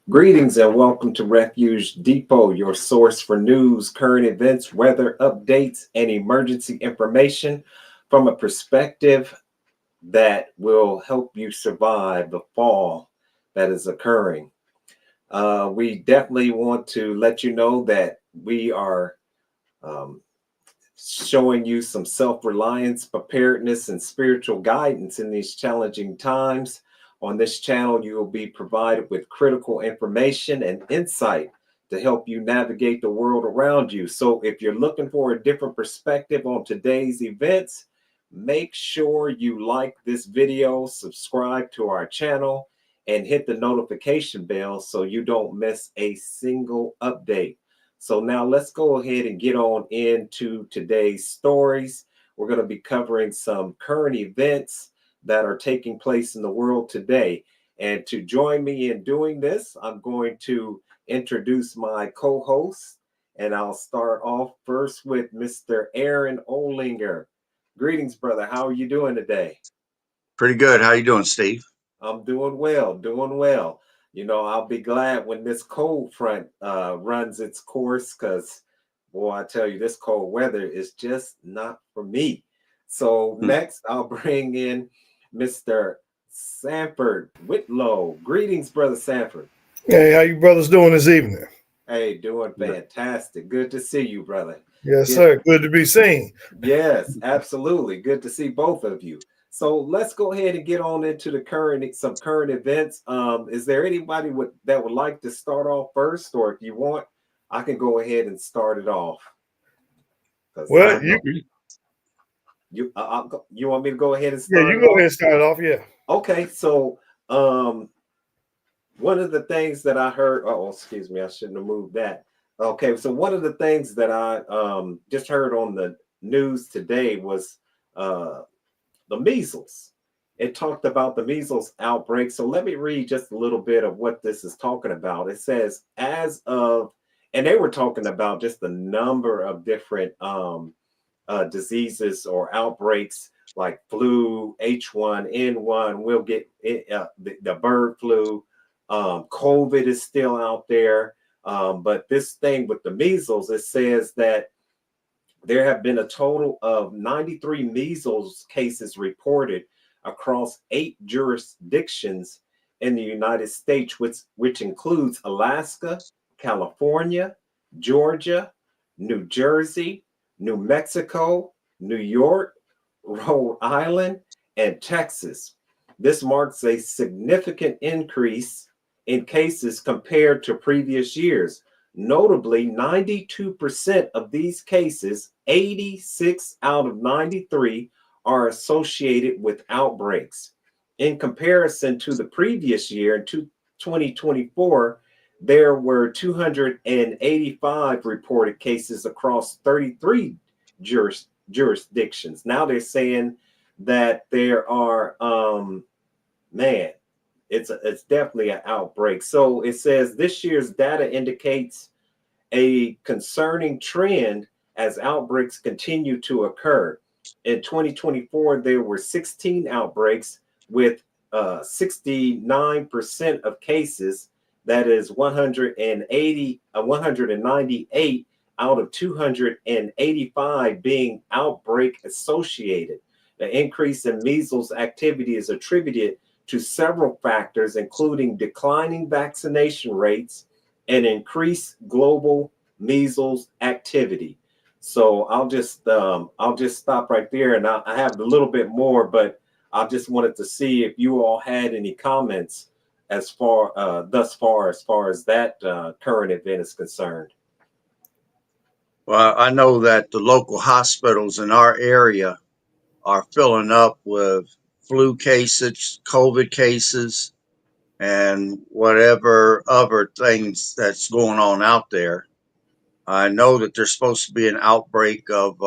Greetings and welcome to Refuge Depot, your source for news, current events, weather updates, and emergency information from a perspective that will help you survive the fall that is occurring. We definitely want to let you know that we are um, showing you some self reliance, preparedness, and spiritual guidance in these challenging times. On this channel, you will be provided with critical information and insight to help you navigate the world around you. So, if you're looking for a different perspective on today's events, make sure you like this video, subscribe to our channel, and hit the notification bell so you don't miss a single update. So now let's go ahead and get on into today's stories. We're going to be covering some current events that are taking place in the world today. And to join me in doing this, I'm going to introduce my co-host, and I'll start off first with Mr. Aaron Olinger. Greetings, brother. How are you doing today? Pretty good. How you doing, Steve? I'm doing well, doing well. I'll be glad when this cold front runs its course because, boy, I tell you, this cold weather is just not for me. So, Hmm. next, I'll bring in Mr. Sanford Whitlow. Greetings, Brother Sanford. Hey, how you brothers doing this evening? Hey, doing Good. fantastic. Good to see you, brother. Yes, Good. sir. Good to be seen. Yes, absolutely. Good to see both of you. So let's go ahead and get on into the current events. Is there anybody that would like to start off first, or if you want, I can go ahead and start it off because I Well, you know you want me to go ahead and yeah, start you it go ahead off. and start it off. Yeah. Okay, so um, one of the things that I heard. Oh, excuse me, I shouldn't have moved that. Okay, so one of the things that I just heard on the news today was uh the measles. It talked about the measles outbreak. So let me read just a little bit of what this is talking about. It says, and they were talking about just the number of different diseases or outbreaks like flu, H1N1. We'll get the bird flu. COVID is still out there. But this thing with the measles, it says that there have been a total of 93 measles cases reported across 8 jurisdictions in the United States, which includes Alaska, California, Georgia, New Jersey, New Mexico, New York, Rhode Island, and Texas. This marks a significant increase in cases compared to previous years. Notably, 92% of these cases, 86 out of 93, are associated with outbreaks. In comparison to the previous year, in 2024, there were 285 reported cases across 33 jurisdictions. Now they're saying that there are, man, it's definitely an outbreak. So it says this year's data indicates a concerning trend as outbreaks continue to occur. In 2024, there were 16 outbreaks with 69% of cases, that is 198 out of 285 being outbreak associated. The increase in measles activity is attributed to several factors, including declining vaccination rates and increased global measles activity. So I'll just stop right there, and I have a little bit more, but I just wanted to see if you all had any comments as far as that current event is concerned. Well, I know that the local hospitals in our area are filling up with flu cases, COVID cases, and whatever other things that's going on out there. I know that there's supposed to be an outbreak of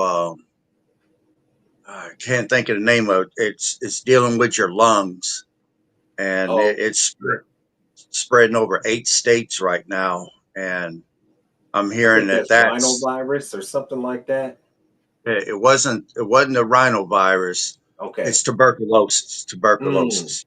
I can't think of the name of it. It's dealing with your lungs, and Oh, spreading over 8 states right now. And I'm I hearing think that that's that's rhinovirus or something like that. it wasn't a rhinovirus. Okay. It's tuberculosis. Mm, Tuberculosis.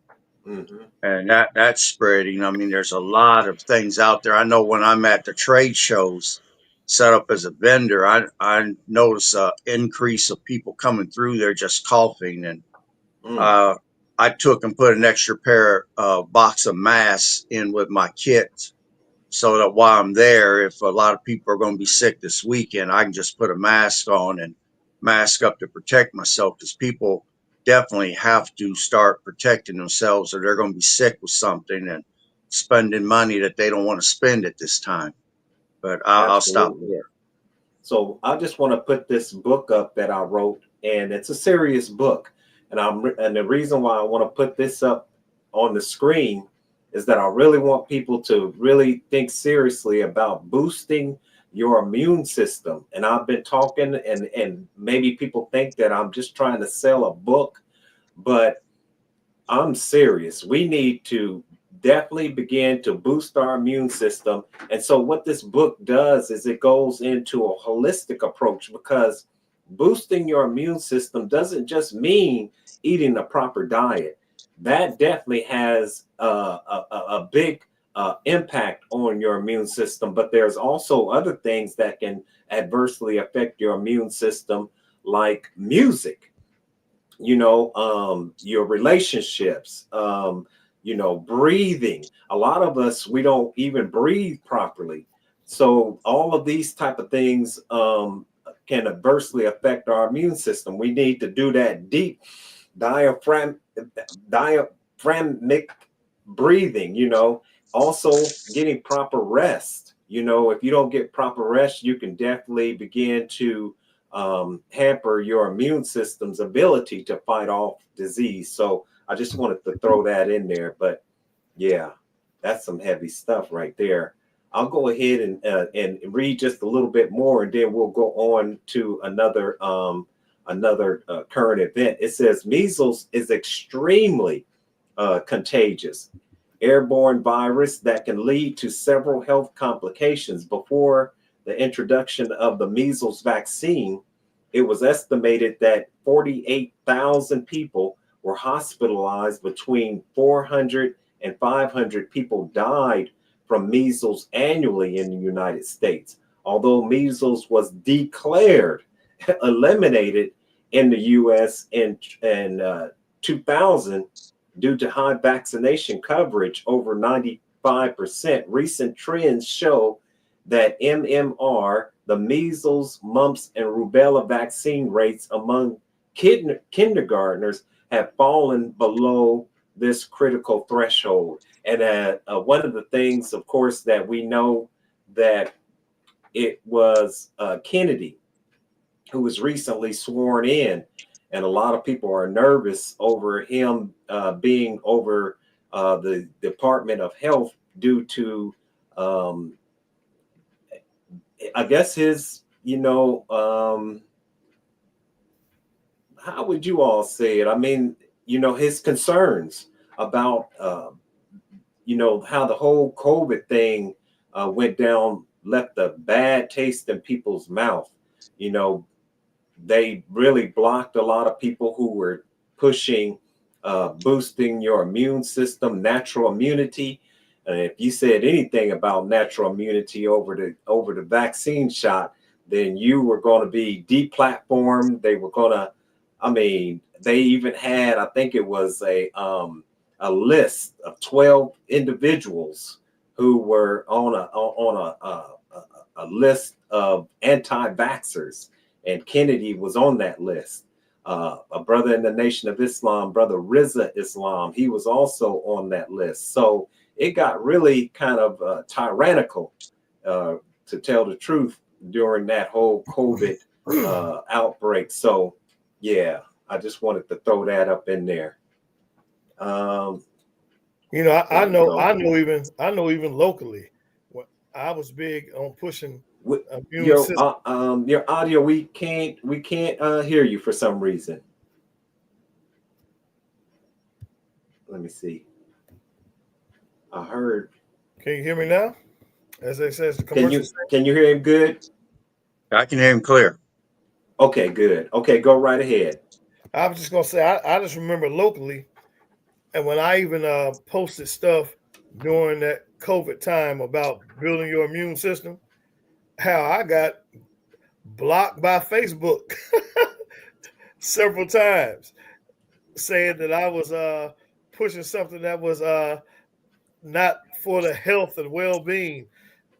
Mm-hmm. and that's spreading. I mean, there's a lot of things out there. I know when I'm at the trade shows, set up as a vendor, I notice a increase of people coming through there just coughing, and Mm. uh, I took and put an extra pair box of masks in with my kit so that while I'm there, if a lot of people are going to be sick this weekend, I can just put a mask on and mask up to protect myself, because people definitely have to start protecting themselves or they're going to be sick with something and spending money that they don't want to spend at this time. But I'll stop Absolutely. there. So I just want to put this book up that I wrote, and it's a serious book. And the reason why I want to put this up on the screen is that I really want people to really think seriously about boosting your immune system. And I've been talking, and maybe people think that I'm just trying to sell a book, but I'm serious. We need to definitely begin to boost our immune system. And so, what this book does is it goes into a holistic approach, because boosting your immune system doesn't just mean eating a proper diet. That definitely has a big impact on your immune system. But there's also other things that can adversely affect your immune system, like music, your relationships, breathing. A lot of us, we don't even breathe properly. So all of these type of things can adversely affect our immune system. We need to do that deep diaphragmic breathing, also getting proper rest. If you don't get proper rest, you can definitely begin to hamper your immune system's ability to fight off disease. So I just wanted to throw that in there. But yeah, that's some heavy stuff right there. I'll go ahead and read just a little bit more, and then we'll go on to another current event. It says measles is extremely contagious, airborne virus that can lead to several health complications. Before the introduction of the measles vaccine, it was estimated that 48,000 people were hospitalized. Between 400 and 500 people died from measles annually in the United States. Although measles was declared eliminated in the US in 2000 due to high vaccination coverage over 95%, recent trends show that MMR, the measles, mumps, and rubella vaccine rates among kindergartners have fallen below this critical threshold. And one of the things, of course, that we know that it was Kennedy who was recently sworn in, and a lot of people are nervous over him being over the Department of Health due to, I guess, his, how would you all say it? I mean, his concerns about, how the whole COVID thing went down, left a bad taste in people's mouth. You know, they really blocked a lot of people who were pushing boosting your immune system, natural immunity. And if you said anything about natural immunity over the vaccine shot, then you were going to be deplatformed. They were going to, I mean, they even had, I think it was a list of 12 individuals who were on a list of anti-vaxxers, and Kennedy was on that list. A brother in the Nation of Islam, Brother Riza Islam, he was also on that list. So it got really kind of tyrannical, to tell the truth, during that whole COVID outbreak. So yeah, I just wanted to throw that up in there. Um, I there we go. I know even locally, I was big on pushing immune Your system. your audio, we can't hear you for some reason. Let me see. I heard. Can you hear me now? As they says the Can commercial. you can you hear him good? I can hear him clear. Okay, good. Okay, go right ahead. I was just gonna say I just remember locally And when I even posted stuff during that COVID time about building your immune system, how I got blocked by Facebook several times, saying that I was pushing something that was not for the health and well-being.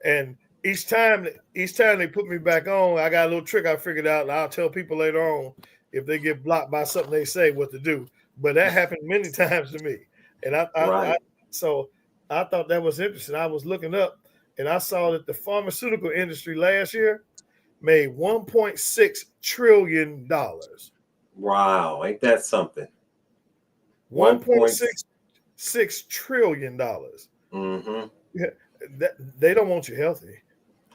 And each time they put me back on, I got a little trick I figured out, and I'll tell people later on if they get blocked by something they say what to do. But that happened many times to me, and I Right. so I thought that was interesting. I was looking up, and I saw that the pharmaceutical industry last year made $1.6 trillion. Wow. Ain't that something? One One point point. six six trillion dollars. Mm-hmm. They don't want you healthy.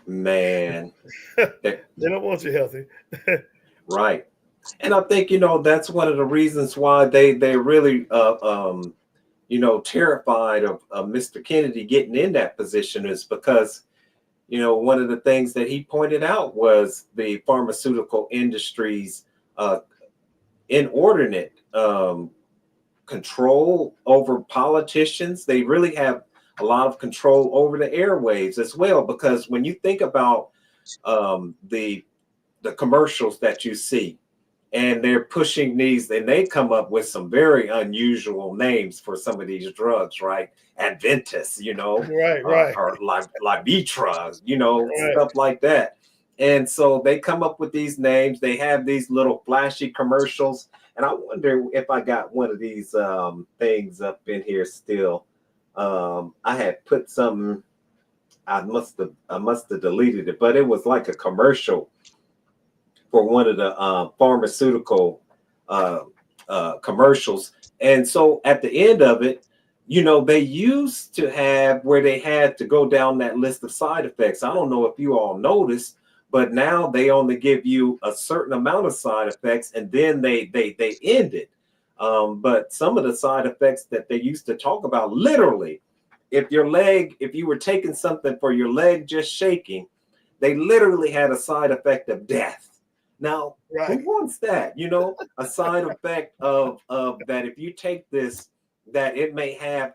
Man. They don't want you healthy. Right. And I think, that's one of the reasons why they really terrified of Mr. Kennedy getting in that position is because, one of the things that he pointed out was the pharmaceutical industry's uh, inordinate control over politicians. They really have a lot of control over the airwaves as well, because when you think about the commercials that you see, and they're pushing these, and they come up with some very unusual names for some of these drugs, right? Adventus, Right, right, or Libitra, right. stuff like that. And so they come up with these names. They have these little flashy commercials, and I wonder if I got one of these things up in here still. I had put something. I must have deleted it, but it was like a commercial for one of the pharmaceutical uh, commercials. And so at the end of it, they used to have where they had to go down that list of side effects. I don't know if you all noticed, but now they only give you a certain amount of side effects, and then they end it. But some of the side effects that they used to talk about, literally, if you were taking something for your leg just shaking, they literally had a side effect of death. Now, who Right. wants that? A side effect of that if you take this, that it may have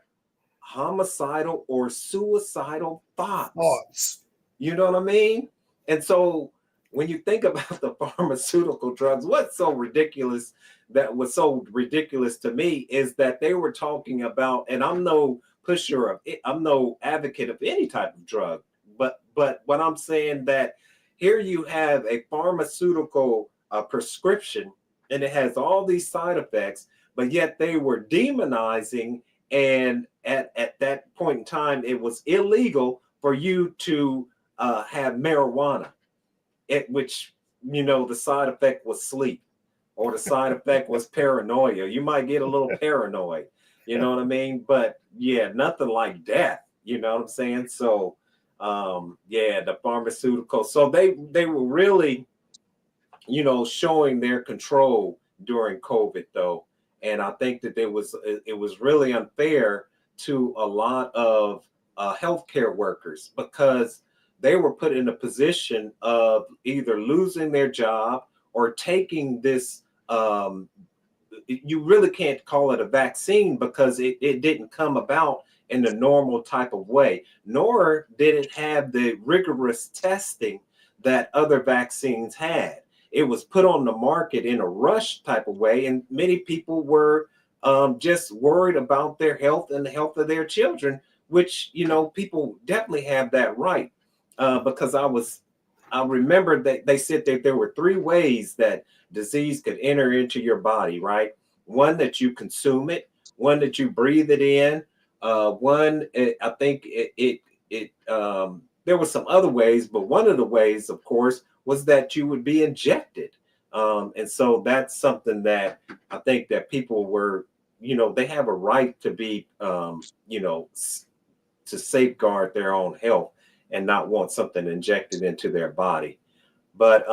homicidal or suicidal thoughts. Thoughts. You know what I mean? And so when you think about the pharmaceutical drugs, what's so ridiculous that was so ridiculous to me is that they were talking about, and I'm no pusher of it, I'm no advocate of any type of drug, but what I'm saying that here you have a pharmaceutical prescription and it has all these side effects, but yet they were demonizing, and at that point in time it was illegal for you to have marijuana, which the side effect was sleep, or the side effect was paranoia. You might get a little paranoid, you know what I mean? But yeah, nothing like death. You know what I'm saying? So yeah, the pharmaceutical. So they were really showing their control during COVID though, and I think that it was really unfair to a lot of healthcare workers, because they were put in a position of either losing their job or taking this. You really can't call it a vaccine because it didn't come about in the normal type of way, nor did it have the rigorous testing that other vaccines had. It was put on the market in a rush type of way, and many people were just worried about their health and the health of their children, which people definitely have that right. Because I remember that they said that there were three ways that disease could enter into your body, right? One, that you consume it, one that you breathe it in, one I think there were some other ways, but one of the ways, of course, was that you would be injected. And so that's something that I think that people were, they have a right to be, to safeguard their own health and not want something injected into their body. But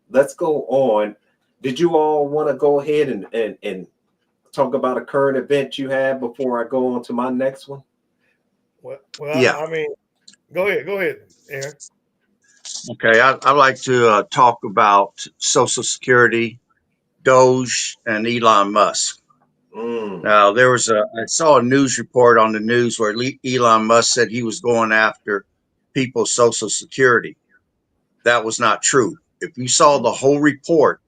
let's go on. Did you all want to go ahead and talk about a current event you had before I go on to my next one? Well, Yeah. I mean, go ahead, Aaron. Okay. I like to talk about Social Security, Doge, and Elon Musk. Mm. Now, I saw a news report on the news where Elon Musk said he was going after people's Social Security. That was not true. If you saw the whole report,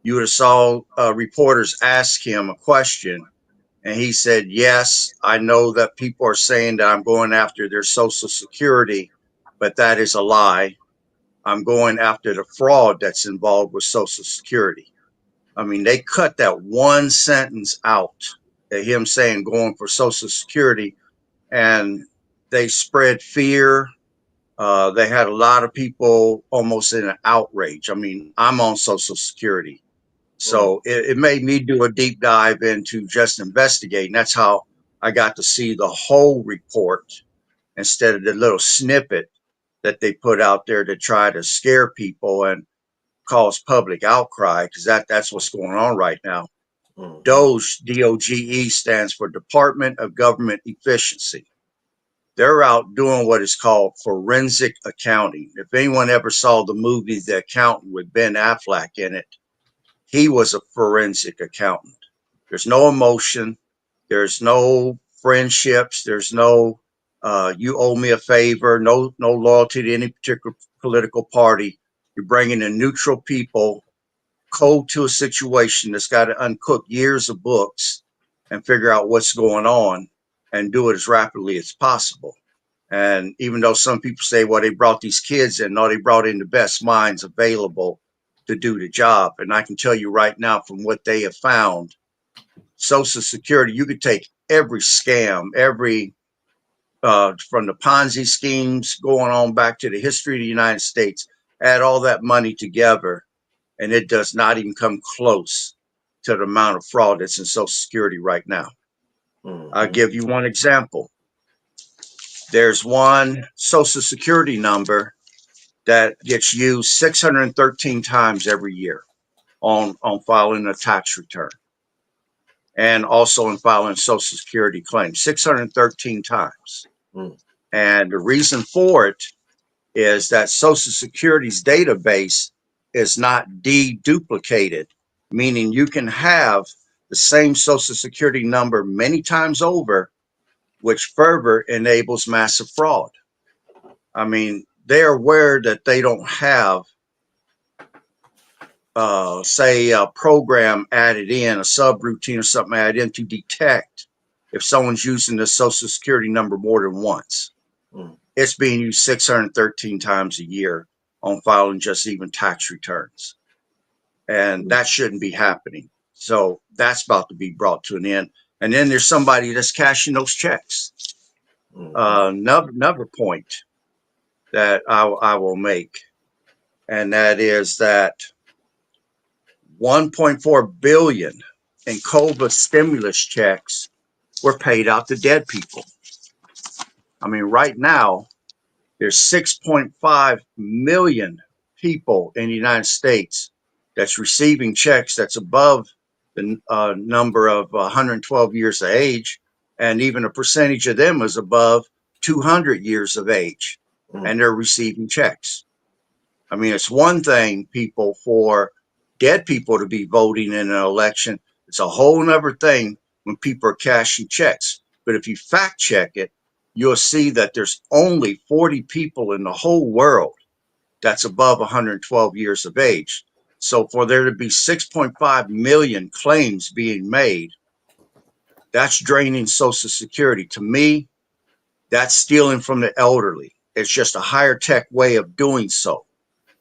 you would have saw reporters ask him a question, and he said, "Yes, I know that people are saying that I'm going after their Social Security, but that is a lie. I'm going after the fraud that's involved with Social Security." I mean, they cut that one sentence out, him saying going for Social Security, and they spread fear. They had a lot of people almost in an outrage. I mean, I'm on Social Security. Mm. So it made me do a deep dive into just investigating. That's how I got to see the whole report instead of the little snippet that they put out there to try to scare people and cause public outcry, because that's what's going on right now. Mhm. DOGE, DOGE stands for Department of Government Efficiency. They're out doing what is called forensic accounting. If anyone ever saw the movie The Accountant with Ben Affleck in it, he was a forensic accountant. There's no emotion. There's no friendships. There's no you owe me a favor. No loyalty to any particular political party. You're bringing in neutral people cold to a situation that's got to uncook years of books and figure out what's going on and do it as rapidly as possible. And even though some people say, well, they brought these kids in, no, they brought in the best minds available to do the job. And I can tell you right now, from what they have found, Social Security, you could take every scam, every from the Ponzi schemes going on back to the history of the United States, add all that money together, and it does not even come close to the amount of fraud that's in Social Security right now. I'll Mhm. give you one example. There's one Social Security number that gets used 613 times every year on filing a tax return and also in filing Social Security claims, 613 times. Mm. And the reason for it is that Social Security's database is not deduplicated, meaning you can have the same Social Security number many times over, which further enables massive fraud. I mean, they're aware that they don't have, say, a program added in, a subroutine or something added in to detect if someone's using the Social Security number more than once. Mm. It's being used 613 times a year on filing just even tax returns. And Mm. that shouldn't be happening. So that's about to be brought to an end. And then there's somebody that's cashing those checks. Mhm. Another point that I will make, and that is that 1.4 billion in COVID stimulus checks were paid out to dead people. I mean, right now, there's 6.5 million people in the United States that's receiving checks that's above the number of 112 years of age, and even a percentage of them is above 200 years of age, Mm. and they're receiving checks. I mean, it's one thing, people, for dead people to be voting in an election. It's a whole nother thing when people are cashing checks. But if you fact check it, you'll see that there's only 40 people in the whole world that's above 112 years of age. So for there to be 6.5 million claims being made, that's draining Social Security. To me, that's stealing from the elderly. It's just a higher tech way of doing so.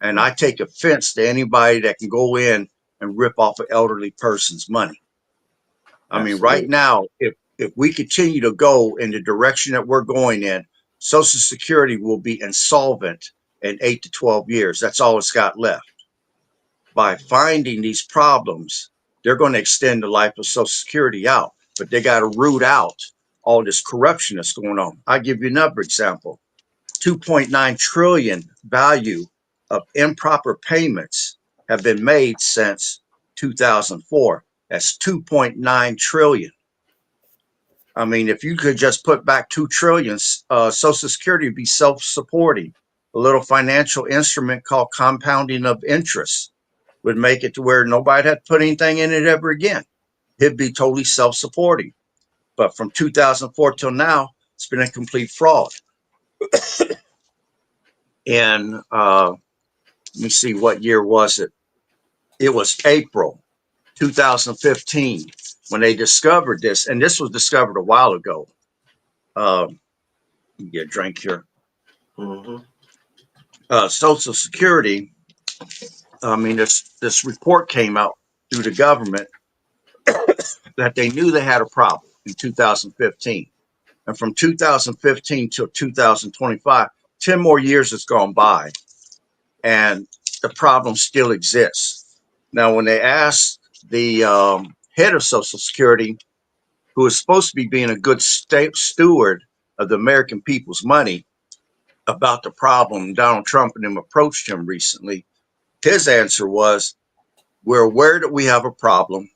And I Mhm. take offense to anybody that can go in and rip off an elderly person's money. I mean, right Absolutely. now, if we continue to go in the direction that we're going in, Social Security will be insolvent in 8 to 12 years. That's all it's got left. By finding these problems, they're going to extend the life of Social Security out, but they got to root out all this corruption that's going on. I'll give you another example. 2.9 trillion value of improper payments have been made since 2004. That's 2.9 trillion. I mean, if you could just put back 2 trillion, Social Security would be self-supporting. A little financial instrument called compounding of interest would make it to where nobody had to put anything in it ever again. he'd be totally self-supporting. But from 2004 till now, it's been a complete fraud. And let me see, what year was it? It was April 2015 when they discovered this, and this was discovered a while ago. Let me get a drink here. Mm-hmm. Social Security. I mean, this report came out through the government that they knew they had a problem in 2015. And from 2015 till 2025, 10 more years has gone by, and the problem still exists. Now, when they asked the head of Social Security, who is supposed to be being a good steward of the American people's money, about the problem, Donald Trump and them approached him recently. His answer was, we're aware that we have a problem,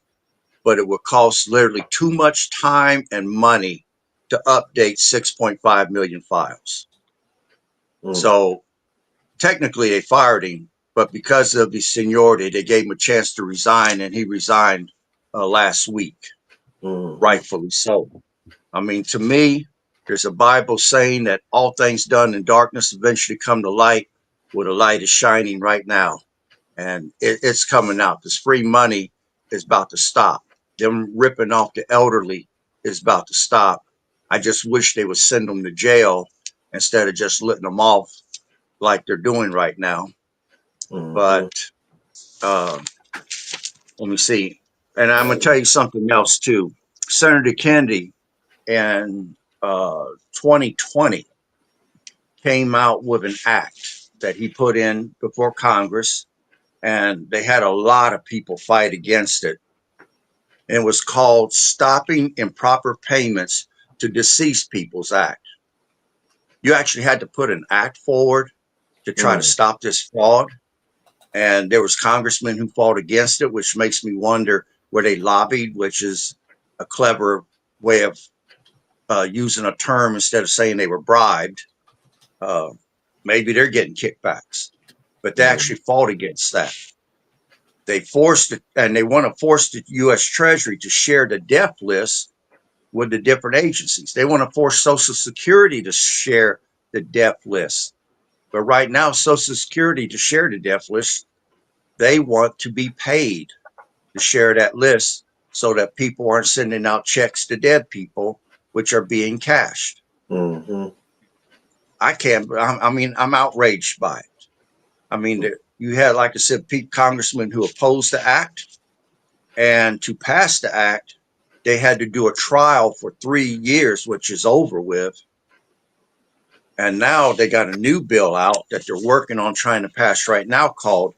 but it would cost literally too much time and money to update 6.5 million files. Mm-hmm. So technically they fired him, but because of his seniority, they gave him a chance to resign, and he resigned last week, rightfully so. I mean, to me, there's a Bible saying that all things done in darkness eventually come to light, where the light is shining right now. And it's coming out. This free money is about to stop. Them ripping off the elderly is about to stop. I just wish they would send them to jail instead of just letting them off like they're doing right now. Mm-hmm. But let me see. And I'm going to tell you something else, too. Senator Kennedy in 2020 came out with an act that he put in before Congress, and they had a lot of people fight against it. And it was called Stopping Improper Payments to Deceased People's Act. You actually had to put an act forward to try to stop this fraud. And there was congressmen who fought against it, which makes me wonder where they lobbied, which is a clever way of using a term instead of saying they were bribed. Maybe they're getting kickbacks, but they actually fought against that. They forced it, and they want to force the U.S. Treasury to share the death list with the different agencies. They want to force Social Security to share the death list. But right now, Social Security to share the death list, they want to be paid to share that list so that people aren't sending out checks to dead people, which are being cashed. Mm-hmm. I'm outraged by it. I mean, you had, like I said, congressmen who opposed the act, and to pass the act, they had to do a trial for 3 years, which is over with. And now they got a new bill out that they're working on trying to pass right now called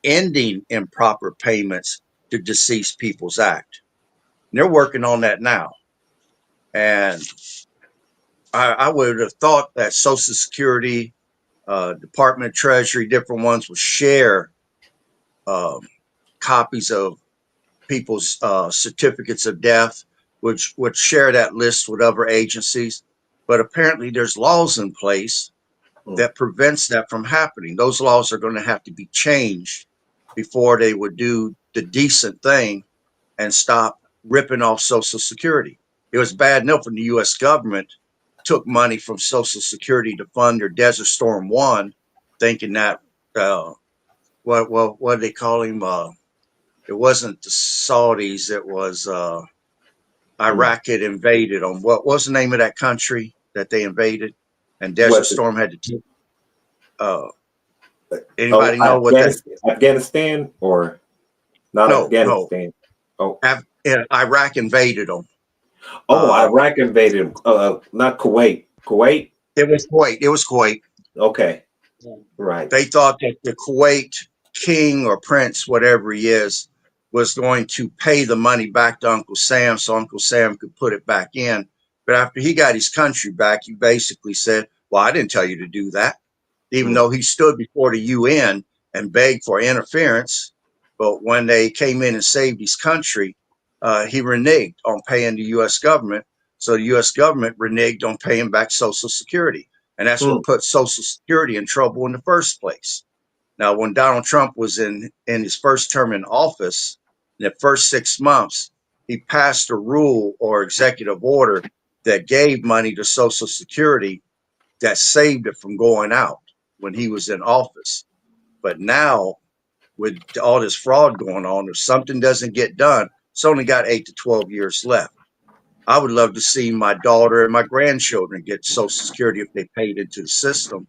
Ending Improper Payments to Deceased People's Act. And they're working on that now. And I would have thought that Social Security, Department of Treasury, different ones would share copies of people's certificates of death, which would share that list with other agencies. But apparently there's laws in place that prevents that from happening. Those laws are going to have to be changed before they would do the decent thing and stop ripping off Social Security. It was bad enough when the U.S. government took money from Social Security to fund their Desert Storm 1, thinking that, what do they call him? It wasn't the Saudis, it was Iraq had invaded them. What was the name of that country that they invaded? And Desert Storm had to take. Anybody know what that? Afghanistan or not? No, Afghanistan. No. Iraq invaded them. Iraq invaded not Kuwait. Kuwait? It was Kuwait. Okay. Right. They thought that the Kuwait king or prince, whatever he is, was going to pay the money back to Uncle Sam so Uncle Sam could put it back in. But after he got his country back, he basically said, well, I didn't tell you to do that. Even though he stood before the UN and begged for interference. But when they came in and saved his country, he reneged on paying the U.S. government. So the U.S. government reneged on paying back Social Security. And that's what put Social Security in trouble in the first place. Now, when Donald Trump was in his first term in office, in the first 6 months, he passed a rule or executive order that gave money to Social Security that saved it from going out when he was in office. But now, with all this fraud going on, if something doesn't get done, it's only got 8 to 12 years left. I would love to see my daughter and my grandchildren get Social Security if they paid into the system.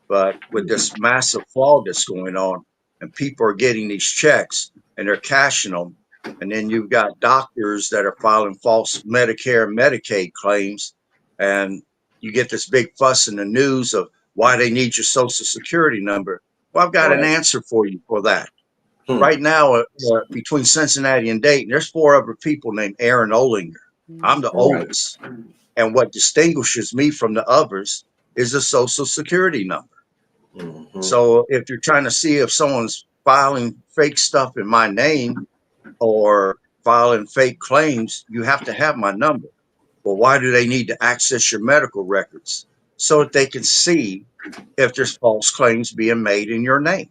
But with this massive fraud that's going on, and people are getting these checks and they're cashing them, and then you've got doctors that are filing false Medicare and Medicaid claims, and you get this big fuss in the news of why they need your Social Security number. Well, I've got an Right. answer for you for that. Hmm. Right now, between Cincinnati and Dayton, there's 4 other people named Aaron Olinger. I'm the Right. oldest. And what distinguishes me from the others is the Social Security number. Hmm. So if you're trying to see if someone's filing fake stuff in my name or filing fake claims, you have to have my number. Well, why do they need to access your medical records? So that they can see if there's false claims being made in your name.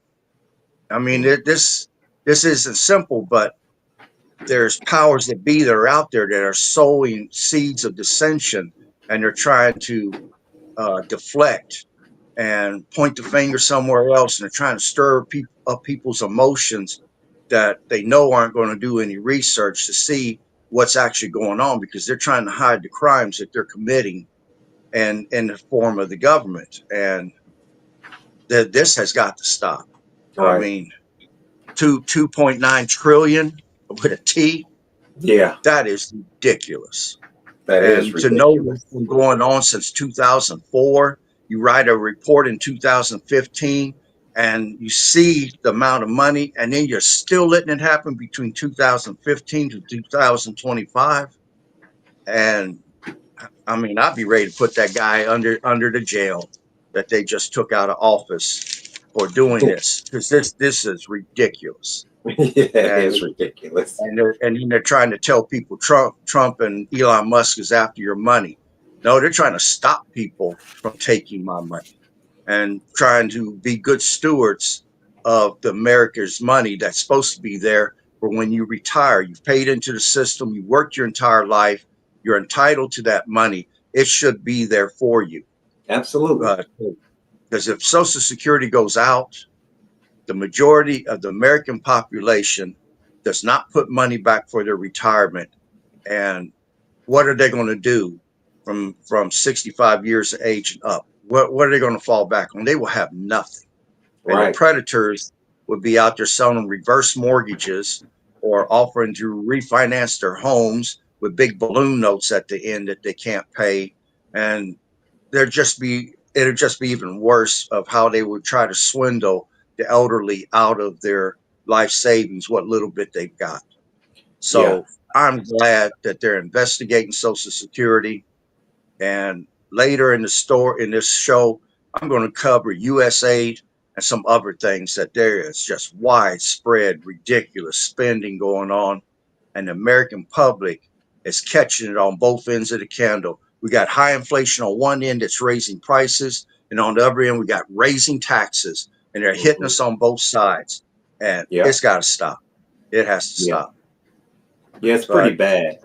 I mean, this isn't simple, but there's powers that be that are out there that are sowing seeds of dissension, and they're trying to deflect and point the finger somewhere else, and they're trying to stir up people's emotions that they know aren't going to do any research to see what's actually going on, because they're trying to hide the crimes that they're committing and in the form of the government. And this has got to stop. I Right. mean, 2.9 trillion with a T, Yeah, that is ridiculous. that is And to know ridiculous. what's been going on since 2004, you write a report in 2015 and you see the amount of money, and then you're still letting it happen between 2015 to 2025. And I mean, I'd be ready to put that guy under the jail that they just took out of office for doing this, because this is ridiculous. Yeah, it And is ridiculous. and then they're trying to tell people Trump and Elon Musk is after your money. No, they're trying to stop people from taking my money and trying to be good stewards of the America's money that's supposed to be there for when you retire. You've paid into the system, you worked your entire life, you're entitled to that money. It should be there for you. Absolutely. Because if Social Security goes out, the majority of the American population does not put money back for their retirement. And what are they going to do from 65 years of age and up? What are they going to fall back on? They will have nothing. And the Right. predators would be out there selling reverse mortgages or offering to refinance their homes with big balloon notes at the end that they can't pay. And it'll just be even worse of how they would try to swindle the elderly out of their life savings, what little bit they've got. Yeah. So I'm glad that they're investigating Social Security. And later in this show, I'm going to cover USAID and some other things that there is just widespread, ridiculous spending going on, and the American public is catching it on both ends of the candle. We got high inflation on one end that's raising prices, and on the other end, we got raising taxes, and they're hitting Hmm. us on both sides. And Yeah. it's got to stop. It has to Yeah. stop. Yeah, it's pretty But bad.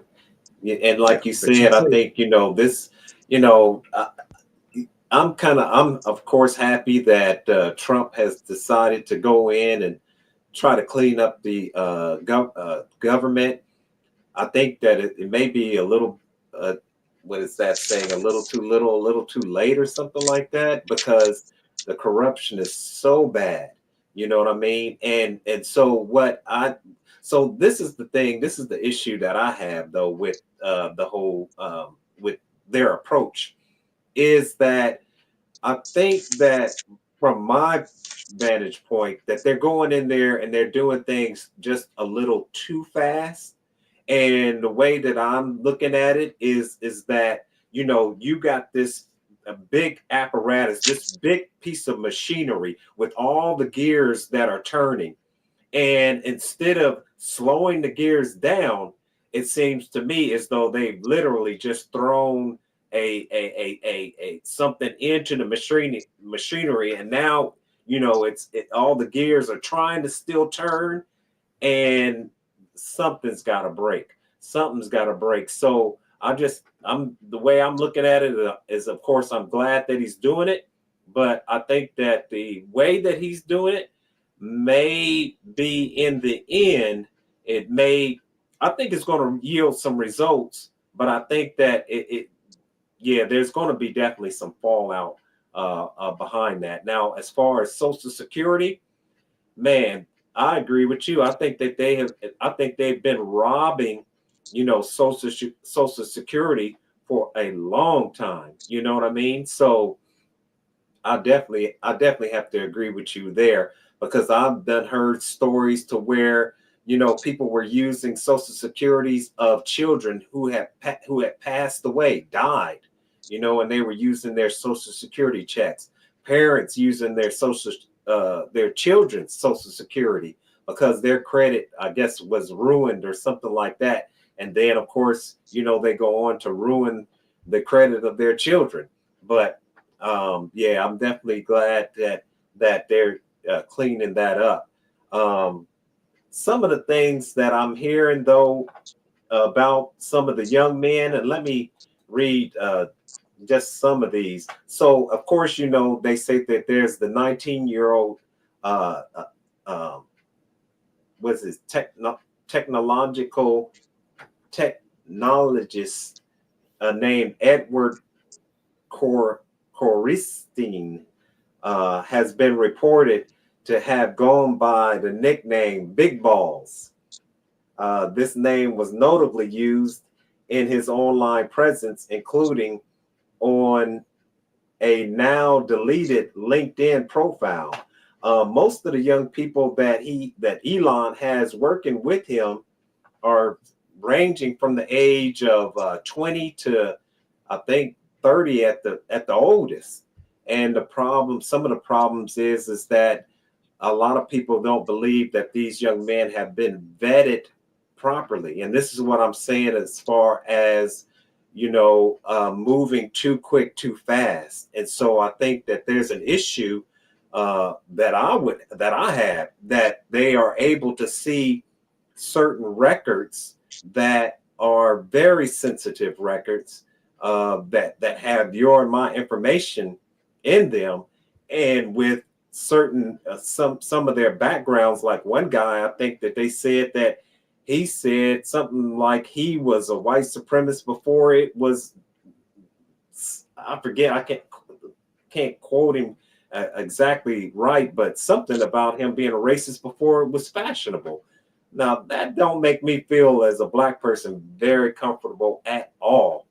Yeah, and yeah, like you but you said, I could. think, this, you know, uh, I'm of course happy that Trump has decided to go in and try to clean up the government. I think that it may be a little, uh, what is that saying? A little too little, a little too late, or something like that, because the corruption is so bad. You know what I mean? And so so this is the thing. This is the issue that I have though with the whole with their approach, is that I think that from my vantage point, that they're going in there and they're doing things just a little too fast. And the way that I'm looking at it is that, you got this a big apparatus, this big piece of machinery with all the gears that are turning. And instead of slowing the gears down, it seems to me as though they've literally just thrown a something into the machinery, and now all the gears are trying to still turn, and something's got to break. something's got to break. So the way I'm looking at it is, of course, I'm glad that he's doing it, but I think that the way that he's doing it may be, in the end, I think it's going to yield some results, but I think that yeah, there's going to be definitely some fallout behind that. Now, as far as Social Security, man, I agree with you. I think they've been robbing, Social Security for a long time. You know what I mean? So I definitely have to agree with you there, because I've done heard stories to where, people were using Social Securities of children who had passed away, died, and they were using their Social Security checks. Parents using their children's Social Security because their credit, I guess, was ruined or something like that. And then, of course, they go on to ruin the credit of their children. But yeah, I'm definitely glad that they're cleaning that up. Some of the things that I'm hearing, though, about some of the young men, and let me read just some of these. So, of course, they say that there's the 19-year-old, what's his technological technologist named Edward Coristine, has been reported to have gone by the nickname Big Balls. This name was notably used in his online presence, including on a now deleted LinkedIn profile. Most of the young people that Elon has working with him are ranging from the age of 20 to, I think, 30 at the oldest. And some of the problems is that a lot of people don't believe that these young men have been vetted properly. And this is what I'm saying as far as, moving too quick, too fast. And so I think that there's an issue that I have, that they are able to see certain records that are very sensitive records, that have your and my information in them, and with certain some of their backgrounds. Like one guy, I think that they said that he said something like he was a white supremacist before it was. I forget. I can't quote him exactly right, but something about him being a racist before it was fashionable. Now that don't make me feel, as a black person, very comfortable at all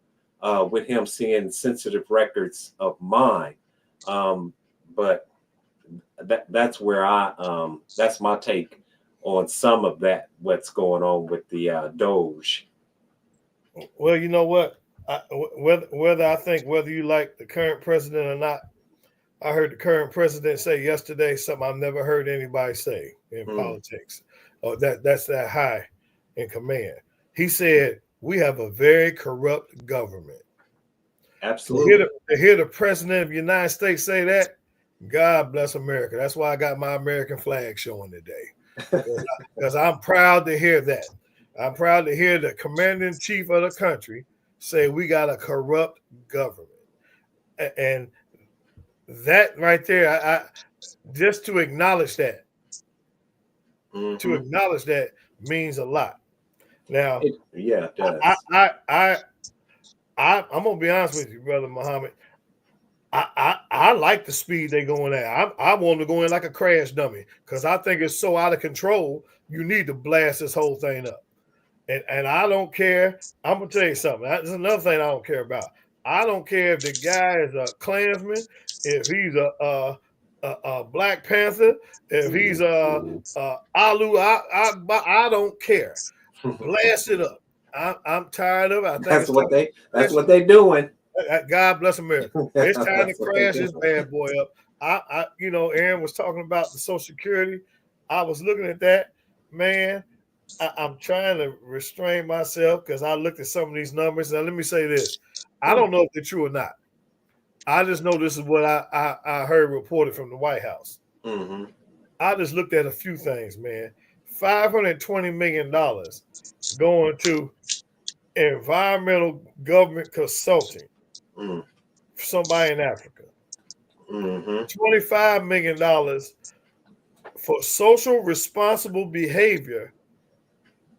with him seeing sensitive records of mine. But that's where that's my take on some of that, what's going on with the Doge. Well, you know what? Whether you like the current president or not, I heard the current president say yesterday something I've never heard anybody say in politics. Oh, that's that high in command. He said we have a very corrupt government. Absolutely. To hear the president of the United States say that, God bless America. That's why I got my American flag showing today, because I'm proud to hear that. I'm proud to hear the commander in chief of the country say we got a corrupt government. And that right there, I just to acknowledge that, means a lot. Now, yeah, it does. I'm gonna be honest with you, brother Muhammad. I like the speed they going at. I want to go in like a crash dummy, because I think it's so out of control. You need to blast this whole thing up. And I don't care. I'm gonna tell you something. That's another thing I don't care about. I don't care if the guy is a Klansman, if he's a Black Panther, if he's Alu. I don't care. Blast it up. I'm tired of it. I think That's it's time. That's what they doing. God bless America. It's time to That's what they crash this doing. bad boy up. Aaron was talking about the Social Security. I was looking at that, man. I'm trying to restrain myself because I looked at some of these numbers. Now, let me say this. I don't know if they're true or not. I just know this is what I heard reported from the White House. Mm-hmm. I just looked at a few things, man. $520 million going to environmental government consulting Mm. for somebody in Africa. Mm-hmm. $25 million for social responsible behavior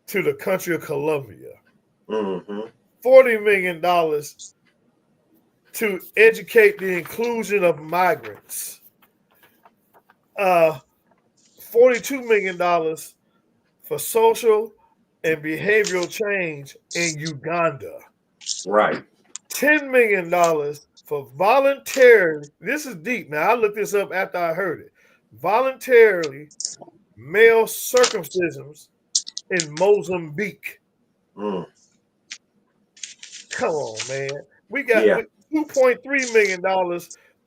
to the country of Colombia. Mm-hmm. $40 million to educate the inclusion of migrants. $42 million for social and behavioral change in Uganda. Right. $10 million for voluntarily, this is deep. Now, I looked this up after I heard it. Voluntarily male circumcisions in Mozambique. Mm. Come on, man. We got Yeah. $2.3 million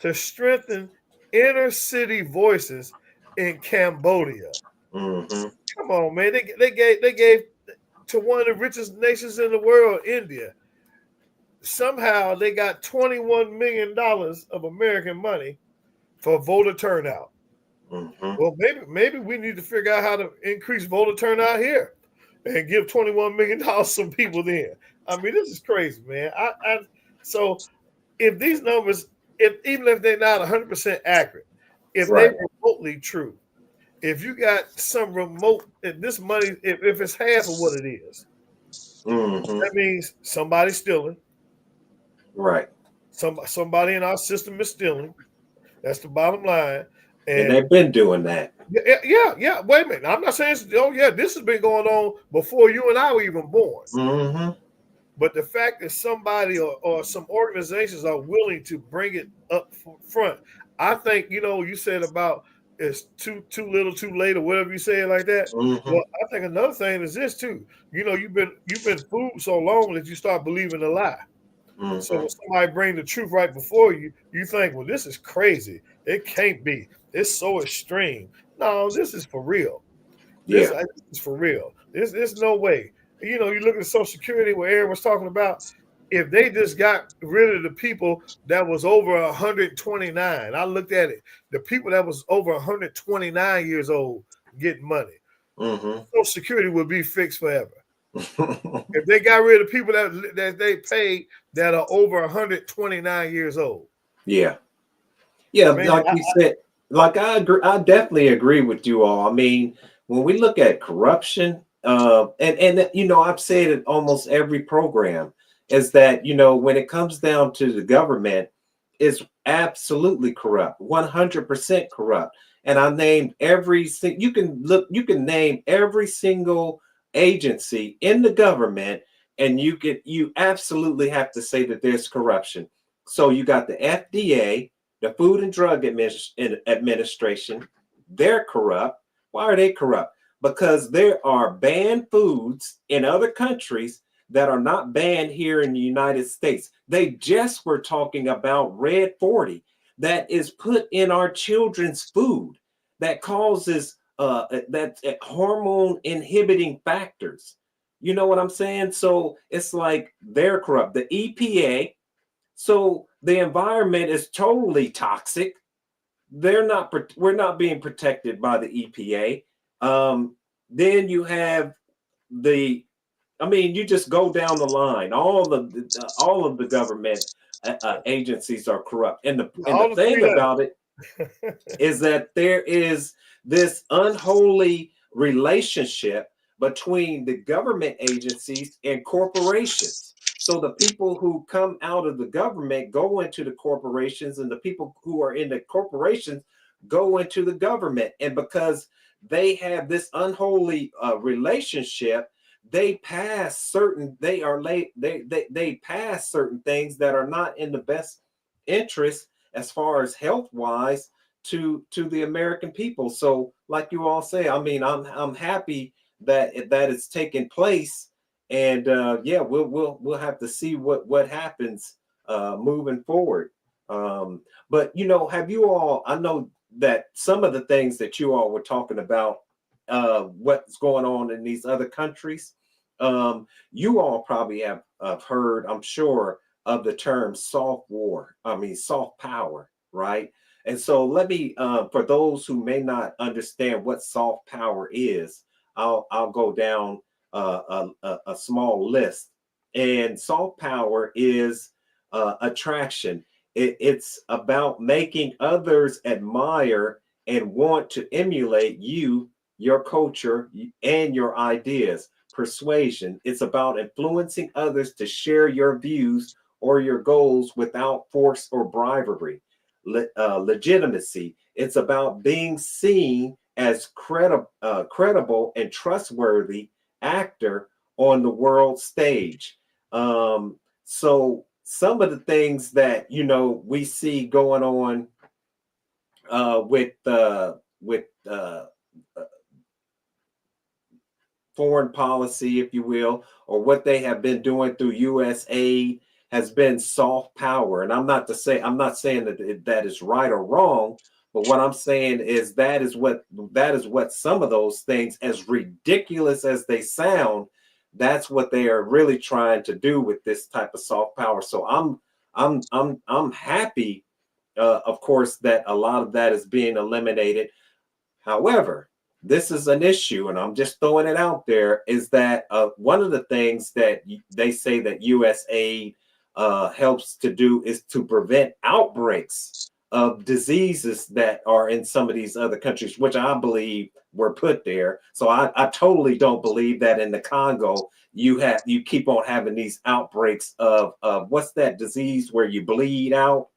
to strengthen inner city voices in Cambodia. Mm-hmm. Come on, man. They gave to one of the richest nations in the world, India. Somehow they got $21 million of American money for voter turnout. Mm-hmm. Well, maybe we need to figure out how to increase voter turnout here and give $21 million to some people there. I mean, this is crazy, man. So if these numbers, if even if they're not 100% accurate, if they Right. remotely true, if you got some remote, if this money, if it's half of what it is, Mm-hmm. that means somebody's stealing. Right. Somebody in our system is stealing. That's the bottom line. And And they've been doing that. yeah. Wait a minute. I'm not saying, oh yeah, this has been going on before you and I were even born. Mm-hmm. But the fact that somebody or some organizations are willing to bring it up front, I think, you said about it's too little, too late, or whatever you say like that. Mm-hmm. Well, I think another thing is this too. You've been fooled so long that you start believing a lie. So Mm-hmm. when somebody bring the truth right before you, you think, well, this is crazy. It can't be. It's so extreme. No, this is for real. This Yeah. is for real. There's no way. You look at Social Security, where Aaron was talking about, if they just got rid of the people that was over 129. I looked at it. The people that was over 129 years old getting money. Mm-hmm. Social Security would be fixed forever. If they got rid of people that they paid that are over 129 years old. Yeah. Yeah, Man, like you said, like I agree, I definitely agree with you all. I mean, when we look at corruption, and I've said it almost every program, is that when it comes down to the government, is absolutely corrupt, 100% corrupt. And I named you can name every single agency in the government, and you absolutely have to say that there's corruption. So you got the FDA, the Food and Drug Administration, they're corrupt. Why are they corrupt? Because there are banned foods in other countries that are not banned here in the United States. They just were talking about Red 40 that is put in our children's food that causes hormone inhibiting factors. You know what I'm saying? So it's like they're corrupt. The EPA, so the environment is totally toxic. We're not being protected by the EPA. Then you have you just go down the line. All of the government agencies are corrupt. And the all the thing three about it levels. is that there is this unholy relationship between the government agencies and corporations. So the people who come out of the government go into the corporations, and the people who are in the corporations go into the government. And because they have this unholy relationship, they pass certain they are late they pass certain things that are not in the best interest as far as health wise to the American people. So, like you all say, I mean, I'm happy that it's taking place, and yeah, we'll have to see what happens moving forward. But have you all? I know that some of the things that you all were talking about, what's going on in these other countries, you all probably have heard, I'm sure, of the term soft war. I mean, soft power, right? And so let me, for those who may not understand what soft power is, I'll go down a small list. And soft power is attraction. It's about making others admire and want to emulate you, your culture, and your ideas. Persuasion. It's about influencing others to share your views or your goals without force or bribery. Legitimacy. It's about being seen as credible and trustworthy actor on the world stage. So some of the things that we see going on with foreign policy, if you will, or what they have been doing through U.S. aid has been soft power. And I'm not saying that that is right or wrong, but what I'm saying is that is what some of those things, as ridiculous as they sound, that's what they are really trying to do with this type of soft power. So I'm happy, of course, that a lot of that is being eliminated. However, this is an issue, and I'm just throwing it out there, is that one of the things that they say that USAID helps to do is to prevent outbreaks of diseases that are in some of these other countries, which I believe were put there. So I totally don't believe that in the Congo you keep on having these outbreaks of what's that disease where you bleed out?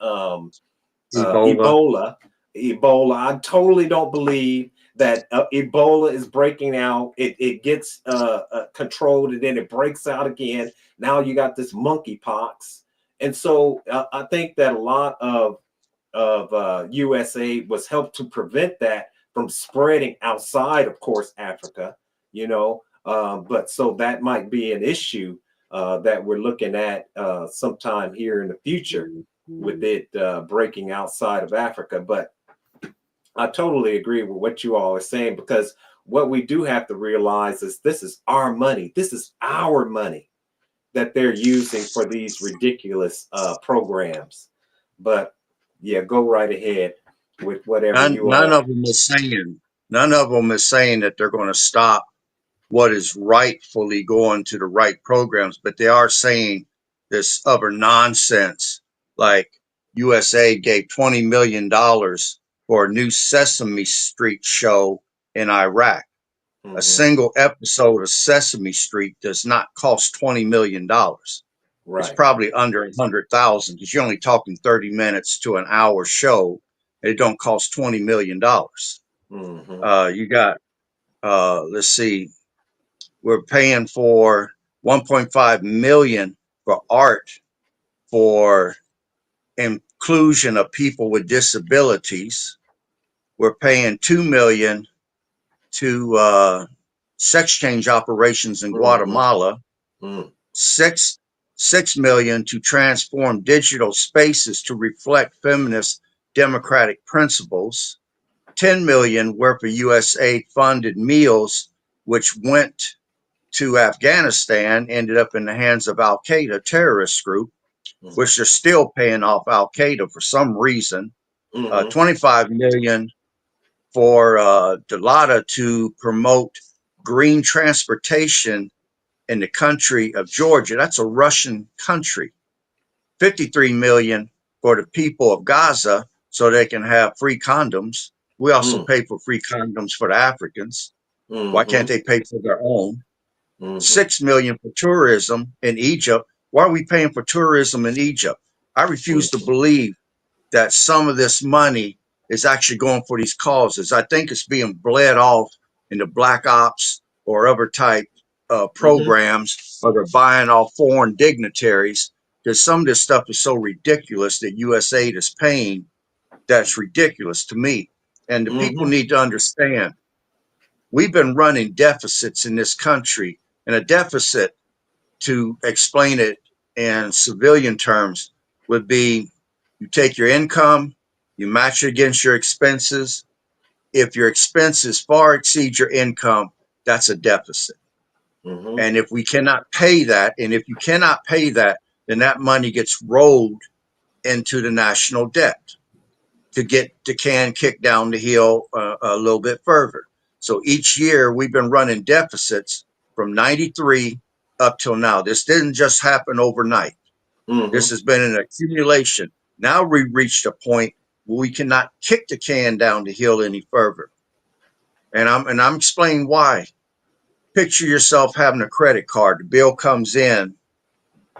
Ebola. Ebola. I totally don't believe that Ebola is breaking out. It gets controlled and then it breaks out again. Now you got this monkeypox, and so I think that a lot of USA was helped to prevent that from spreading outside, of course, Africa. But so that might be an issue that we're looking at sometime here in the future with it breaking outside of Africa. But I totally agree with what you all are saying, because what we do have to realize is this is our money. This is our money that they're using for these ridiculous programs. But yeah, go right ahead with whatever you None all. of them is saying, none of them is saying that they're going to stop what is rightfully going to the right programs, but they are saying this other nonsense, like USA gave $20 million for a new Sesame Street show in Iraq. A Mm-hmm. single episode of Sesame Street does not cost $20 million. It's Right. probably under 100,000 because you're only talking 30 minutes to an hour show. It don't cost $20 million. Mm-hmm. You got, let's see, we're paying for 1.5 million for art for inclusion of people with disabilities. We're paying 2 million to sex change operations in Mm-hmm. Guatemala. Mm-hmm. Six million to transform digital spaces to reflect feminist democratic principles. 10 million were for USAID funded meals, which went to Afghanistan, ended up in the hands of Al Qaeda terrorist group, which are still paying off Al Qaeda for some reason. Mm-hmm. 25 million for Delata to promote green transportation in the country of Georgia. That's a Russian country. 53 million for the people of Gaza so they can have free condoms. We also pay for free condoms for the Africans. Why can't Mm-hmm. they pay for their own? Mm-hmm. 6 million for tourism in Egypt. Why are we paying for tourism in Egypt? I refuse to Mm-hmm. believe that some of this money is actually going for these causes. I think it's being bled off into black ops or other type Mm-hmm. programs, or they're buying off foreign dignitaries. Because some of this stuff is so ridiculous that USAID is paying. That's ridiculous to me. And the people Mm-hmm. need to understand we've been running deficits in this country, and a deficit, to explain it in civilian terms, would be you take your income, you match it against your expenses. If your expenses far exceed your income, that's a deficit. Mm-hmm. And if we cannot pay that, and if you cannot pay that, then that money gets rolled into the national debt to get the can kicked down the hill a little bit further. So each year we've been running deficits from 93 up till now. This didn't just happen overnight. This has been an accumulation. Now we reached a point where we cannot kick the can down the hill any further. And I'm explaining why. Picture yourself having a credit card. The bill comes in.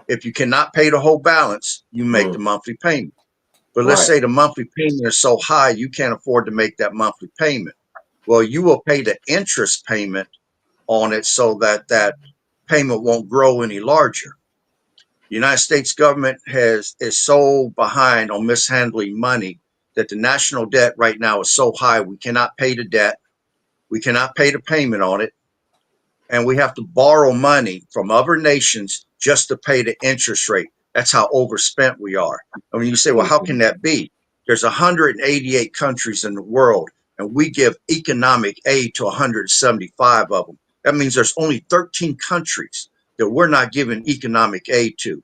If you cannot pay the whole balance, you make the monthly payment. But let's Right. say the monthly payment is so high you can't afford to make that monthly payment. Well, you will pay the interest payment on it so that that payment won't grow any larger. The United States government is so behind on mishandling money that the national debt right now is so high we cannot pay the debt, we cannot pay the payment on it, and we have to borrow money from other nations just to pay the interest rate. That's how overspent we are. I mean, you say, well, how can that be? There's 188 countries in the world, and we give economic aid to 175 of them. That means there's only 13 countries that we're not giving economic aid to.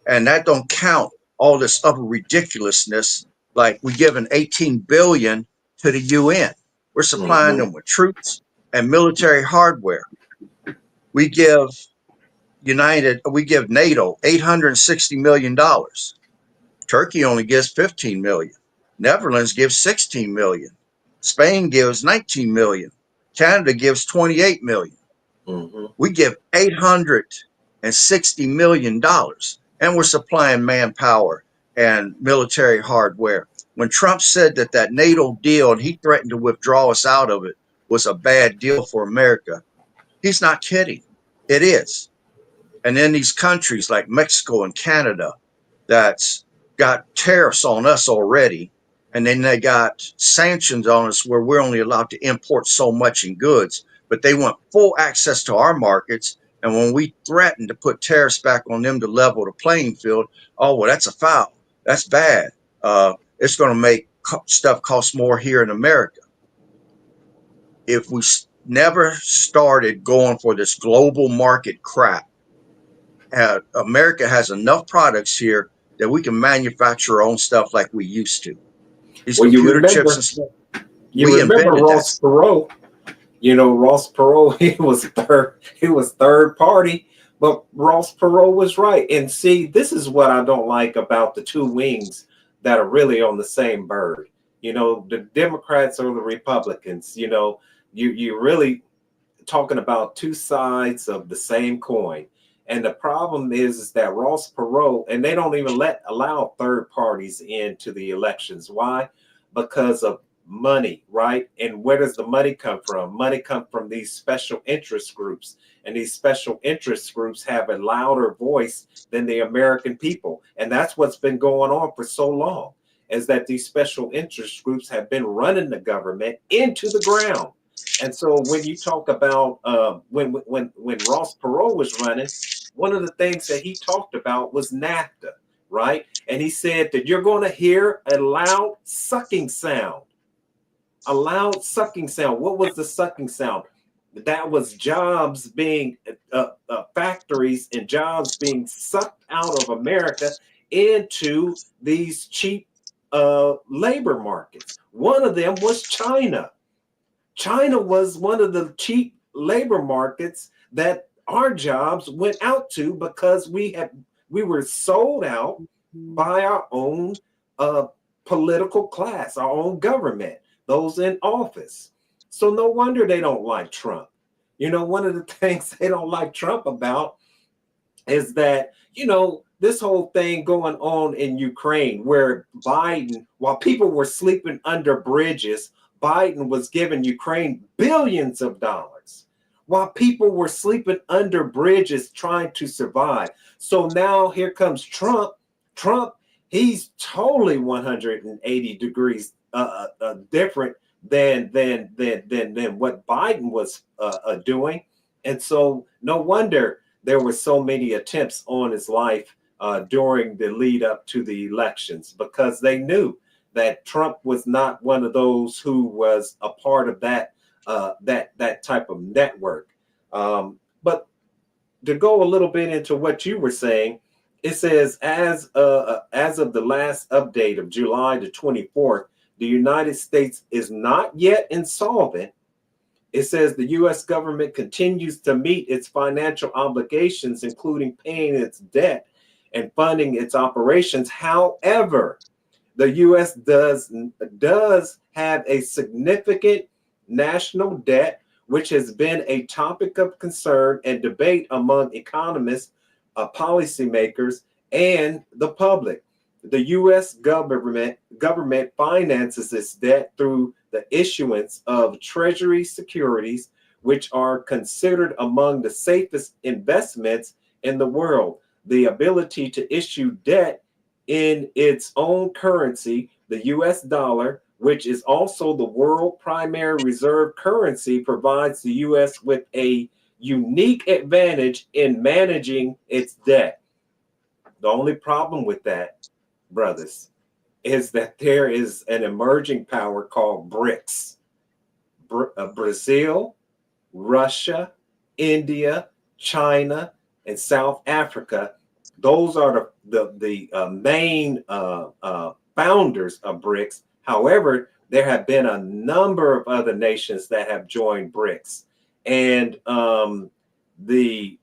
And that don't count all this other ridiculousness, like we giving 18 billion to the UN. We're supplying them with troops and military hardware. We give NATO $860 million. Turkey only gives 15 million. Netherlands gives 16 million. Spain gives 19 million. Canada gives 28 million. We give $860 million, and we're supplying manpower and military hardware. When Trump said that that NATO deal, and he threatened to withdraw us out of it, was a bad deal for America, he's not kidding. It is. And then these countries like Mexico and Canada that's got tariffs on us already, and then they got sanctions on us where we're only allowed to import so much in goods, but they want full access to our markets. And when we threaten to put tariffs back on them to level the playing field, oh, well, that's a foul. That's bad. It's going to make stuff cost more here in America. If we never started going for this global market crap, America has enough products here that we can manufacture our own stuff like we used to. These computer chips and stuff. You remember Ross Perot? You know, Ross Perot, he was third party, but Ross Perot was right. And see, this is what I don't like about the two wings that are really on the same bird. You know, the Democrats or the Republicans, you know, you're really talking about two sides of the same coin. And the problem is that Ross Perot, and they don't even allow third parties into the elections. Why? Because of money, right? And where does the money come from? Money comes from these special interest groups. And these special interest groups have a louder voice than the American people. And that's what's been going on for so long, is that these special interest groups have been running the government into the ground. And so when you talk about when Ross Perot was running, one of the things that he talked about was NAFTA, right? And he said that you're going to hear a loud sucking sound. A loud sucking sound. What was the sucking sound? That was jobs being factories and jobs being sucked out of America into these cheap labor markets. One of them was China. China was one of the cheap labor markets that our jobs went out to because we were sold out by our own political class, our own government, those in office. So no wonder they don't like Trump. You know, one of the things they don't like Trump about is that, you know, this whole thing going on in Ukraine, where Biden, while people were sleeping under bridges, Biden was giving Ukraine billions of dollars while people were sleeping under bridges trying to survive. So now here comes Trump. Trump, he's totally 180 degrees different than what Biden was doing. And so no wonder there were so many attempts on his life during the lead up to the elections, because they knew that Trump was not one of those who was a part of that type of network. But to go a little bit into what you were saying, it says as of the last update of July the 24th, the United States is not yet insolvent, It says the U.S. government continues to meet its financial obligations, including paying its debt and funding its operations. However, the U.S. does have a significant national debt, which has been a topic of concern and debate among economists, policymakers, and the public. The U.S. government finances its debt through the issuance of Treasury securities, which are considered among the safest investments in the world. The ability to issue debt in its own currency, the US dollar, which is also the world primary reserve currency, provides the US with a unique advantage in managing its debt. The only problem with that, brothers, is that there is an emerging power called BRICS. Brazil, Russia, India, China, and South Africa. Those are the main founders of BRICS. However, there have been a number of other nations that have joined BRICS, and the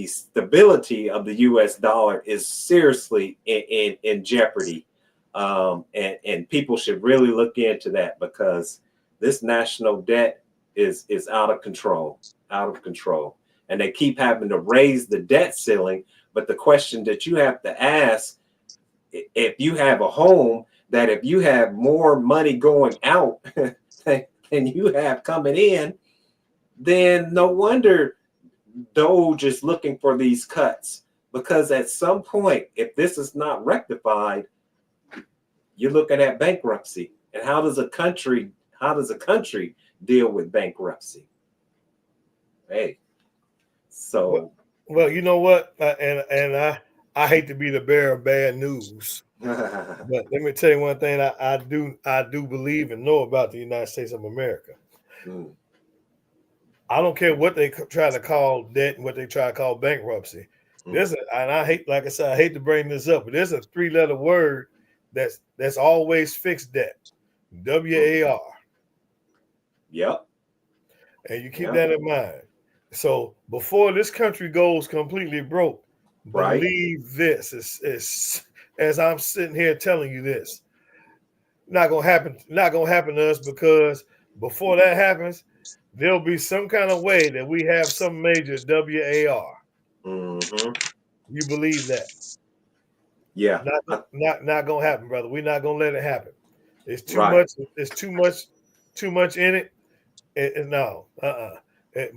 stability of the U.S. dollar is seriously in jeopardy, and people should really look into that, because this national debt is out of control, and they keep having to raise the debt ceiling. But the question that you have to ask, if you have a home, that if you have more money going out than you have coming in, then no wonder Doge is looking for these cuts, because at some point, if this is not rectified, you're looking at bankruptcy. And how does a country deal with bankruptcy? Hey, so well, you know what, and I hate to be the bearer of bad news, but let me tell you one thing I do believe and know about the United States of America. I don't care what they try to call debt and what they try to call bankruptcy. And I hate, like I said, I hate to bring this up, but there's a 3-letter word that's always fixed debt. WAR. Yep. And you keep that in mind. So before this country goes completely broke, right, believe this is as I'm sitting here telling you this. Not gonna happen to us, because before that happens, there'll be some kind of way that we have some major WAR. You believe that? Yeah. Not gonna happen, brother. We're not gonna let it happen. It's too Right. much. It's too much in it. No.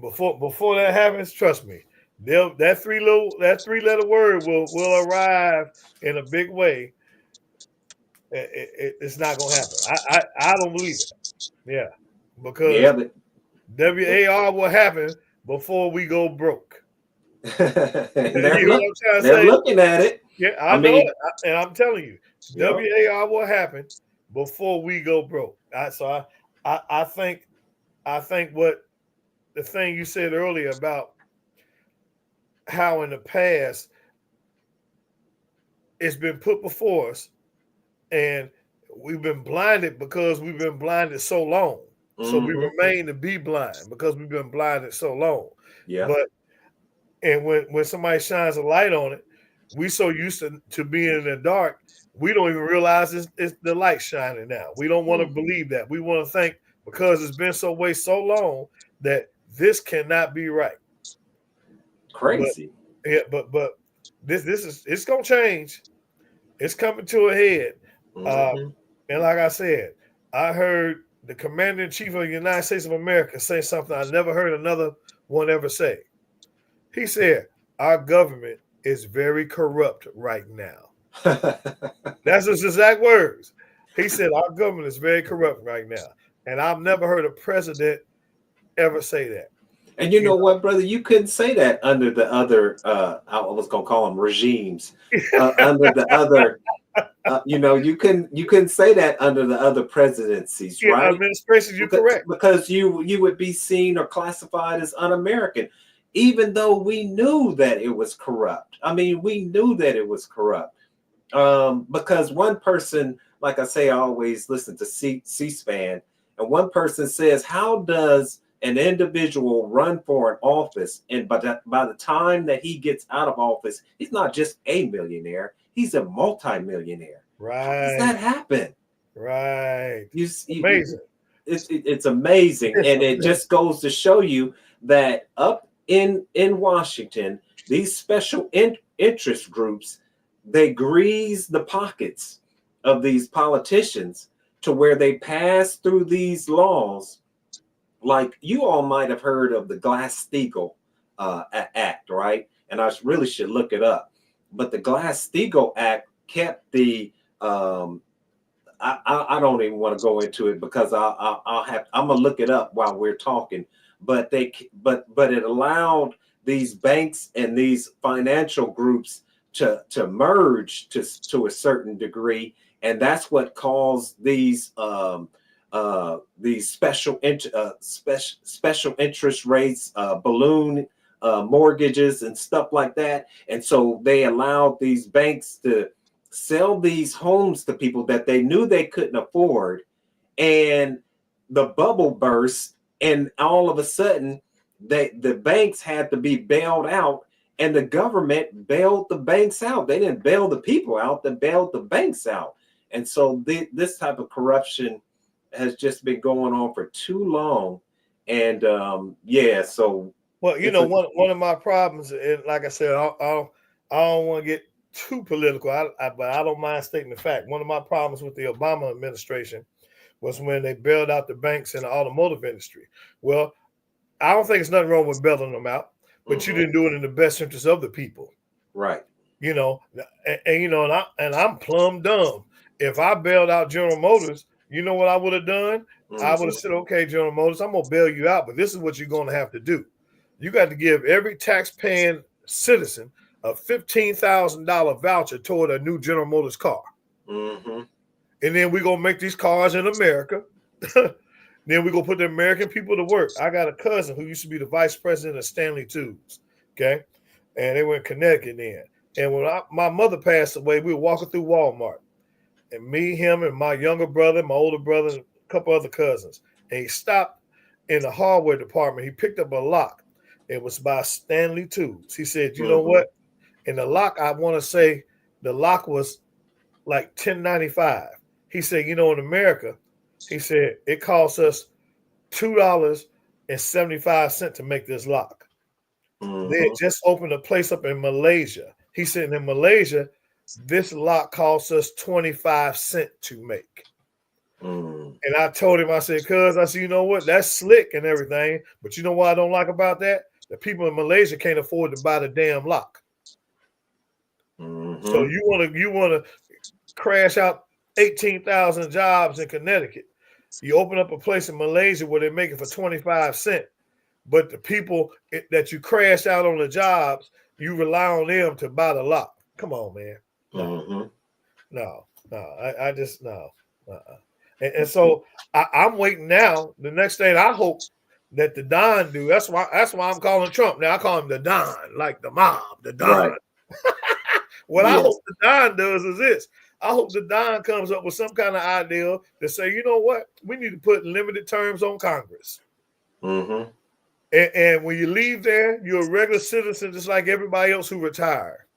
Before that happens, trust me, that 3-letter word will arrive in a big way. It's not gonna happen. I don't believe it. Yeah, because WAR will happen before we go broke. they're You know what I'm trying to say? looking at it. Yeah, I know it, and I'm telling you, WAR will happen before we go broke. I think what the thing you said earlier about how in the past it's been put before us, and we've been blinded because we've been blinded so long. So we remain to be blind because we've been blinded so long. Yeah. But and when somebody shines a light on it, we so used to being in the dark, we don't even realize it's the light shining now. We don't want to believe that. We want to think, because it's been so long, that this cannot be right. Crazy. But this is, it's gonna change. It's coming to a head. And like I said, I heard the Commander-in-Chief of the United States of America say something I never heard another one ever say. He said, our government is very corrupt right now. That's his exact words. He said, our government is very corrupt right now. And I've never heard a president ever say that. And you know what, brother? You couldn't say that under the other, I was going to call them regimes, under the other, you couldn't say that under the other presidencies, right? Administrations, you're correct. Because you would be seen or classified as un-American, even though we knew that it was corrupt. I mean, we knew that it was corrupt. Because one person, like I say, I always listen to C-SPAN, And one person says, how does an individual run for an office, and by the time that he gets out of office, he's not just a millionaire, he's a multimillionaire. How does Right. that happen? Right. Amazing. Amazing. It's amazing. It's And it amazing. just goes to show you that up in Washington, these special interest groups, they grease the pockets of these politicians to where they pass through these laws. Like, you all might have heard of the Glass-Steagall Act, right? And I really should look it up. But the Glass-Steagall Act kept the I don't even want to go into it because I'm gonna look it up while we're talking. But it allowed these banks and these financial groups to merge to a certain degree, and that's what caused these special interest rates, balloon mortgages and stuff like that. And so they allowed these banks to sell these homes to people that they knew they couldn't afford, and the bubble burst, and all of a sudden the banks had to be bailed out, and the government bailed the banks out. They didn't bail the people out, they bailed the banks out. And so this type of corruption has just been going on for too long. And so well, you know, one of my problems, and like I said, I don't want to get too political, but I don't mind stating the fact. One of my problems with the Obama administration was when they bailed out the banks in the automotive industry. Well, I don't think there's nothing wrong with bailing them out, but you didn't do it in the best interest of the people. Right. You know, and you know, and I'm plumb dumb. If I bailed out General Motors, you know what I would have done? I would have said, okay, General Motors, I'm gonna bail you out, but this is what you're gonna have to do. You got to give every tax-paying citizen a $15,000 voucher toward a new General Motors car. Mm-hmm. And then we're going to make these cars in America. Then we're going to put the American people to work. I got a cousin who used to be the vice president of Stanley Tubes. Okay. And they were in Connecticut then. And when my mother passed away, we were walking through Walmart. And me, him, and my younger brother, my older brother, and a couple other cousins. And he stopped in the hardware department. He picked up a lock. It was by Stanley Tubes. He said, you know what? And the lock, I want to say the lock was like $10.95. He said, you know, in America, he said, it costs us $2.75 to make this lock. They had just opened a place up in Malaysia. He said, in Malaysia, this lock costs us 25 cents to make. And I told him, I said, you know what? That's slick and everything. But you know what I don't like about that? The people in Malaysia can't afford to buy the damn lock. So you want to crash out 18,000 jobs in Connecticut. You open up a place in Malaysia where they make it for 25 cents, but the people that you crash out on the jobs, you rely on them to buy the lock. Come on, man. No. I just no. And so I'm waiting now. The next thing I hope that the Don do. That's why I'm calling Trump now. I call him the Don, like the mob, the Don. Right. What I hope the Don does is this. I hope the Don comes up with some kind of idea to say, you know what? We need to put limited terms on Congress. And when you leave there, you're a regular citizen just like everybody else who retired.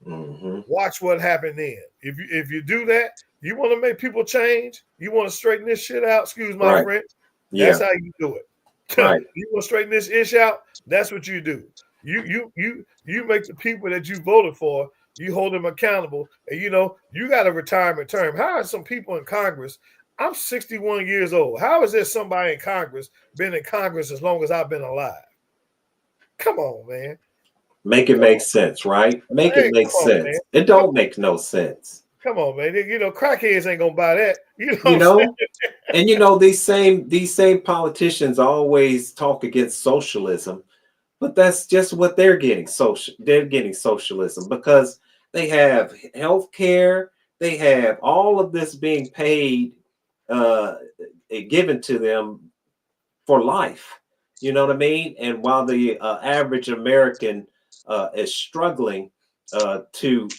Watch what happened then. If you do that, you want to make people change, you want to straighten this shit out, excuse my friend, that's how you do it. You want to straighten this ish out, that's what you do. You make the people that you voted for, you hold them accountable, and you know, you got a retirement term. How are some people in Congress? I'm 61 years old. How is there somebody in Congress been in Congress as long as I've been alive? Come on, man. Make it make sense, right? Make it make sense. Man. It don't make no sense. Come on, man. You know, crackheads ain't gonna buy that. You know, and you know, these same politicians always talk against socialism, but that's just what they're getting. They're getting socialism because they have health care, they have all of this being paid, given to them for life. You know what I mean? And while the average American is struggling to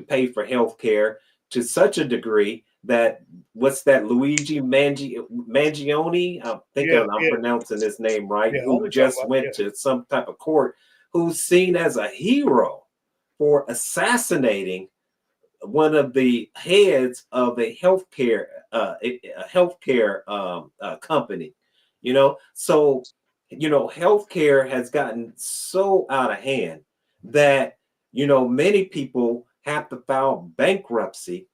pay for health care to such a degree that what's that Mangione? I think Yeah, I'm yeah, pronouncing his name right, yeah. who Only talking just about went to some type of court, who's seen as a hero for assassinating one of the heads of a healthcare company. So healthcare has gotten so out of hand that many people have to file bankruptcy.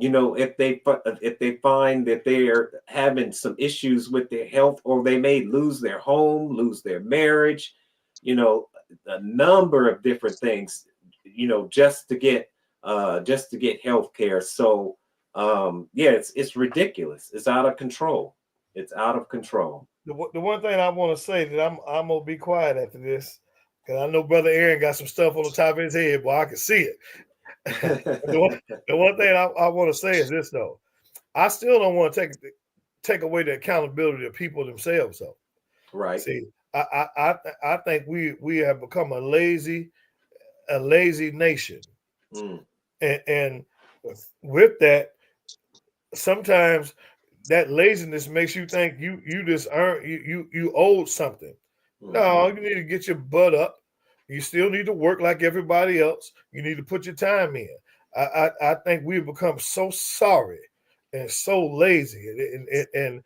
If they find that they are having some issues with their health, or they may lose their home, lose their marriage, a number of different things, just to get health care. So yeah, it's ridiculous. It's out of control. It's out of control. The one thing I want to say that I'm gonna be quiet after this, because I know Brother Aaron got some stuff on the top of his head, but I can see it. The one thing I want to say is this though. I still don't want to take away the accountability of people themselves though. Right. See, I think we have become a lazy nation. Mm. And with that, sometimes that laziness makes you think you just earn you owed something. No, you need to get your butt up. You still need to work like everybody else. You need to put your time in. I think we've become so sorry and so lazy, and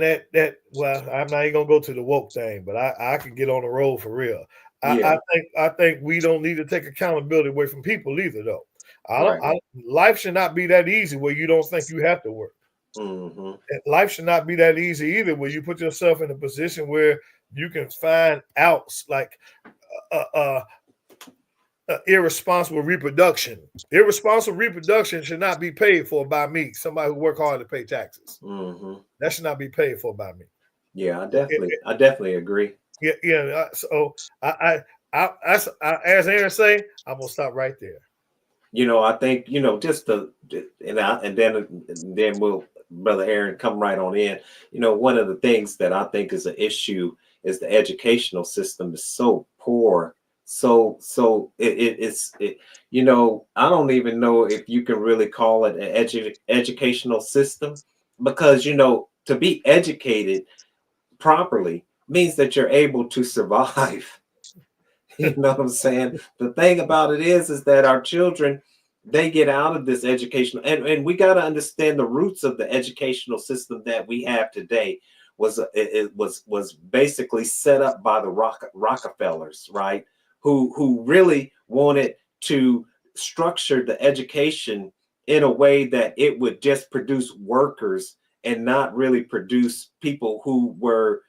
that well, I'm not even gonna go to the woke thing, but I can get on the road for real. Yeah. I think we don't need to take accountability away from people either, though. Right. Life should not be that easy where you don't think you have to work. Mm-hmm. Life should not be that easy either where you put yourself in a position where you can find outs like irresponsible reproduction. Irresponsible reproduction should not be paid for by me, somebody who work hard to pay taxes. Mm-hmm. That should not be paid for by me. Yeah, I definitely agree. Yeah. So as Aaron say, I'm gonna stop right there. I think just and then we'll Brother Aaron come right on in. One of the things that I think is an issue is the educational system is so poor. So it's I don't even know if you can really call it an educational system, because to be educated properly means that you're able to survive. You know what I'm saying? The thing about it is that our children, they get out of this education, and we got to understand the roots of the educational system that we have today was basically set up by the Rockefellers, right? Who really wanted to structure the education in a way that it would just produce workers and not really produce people who were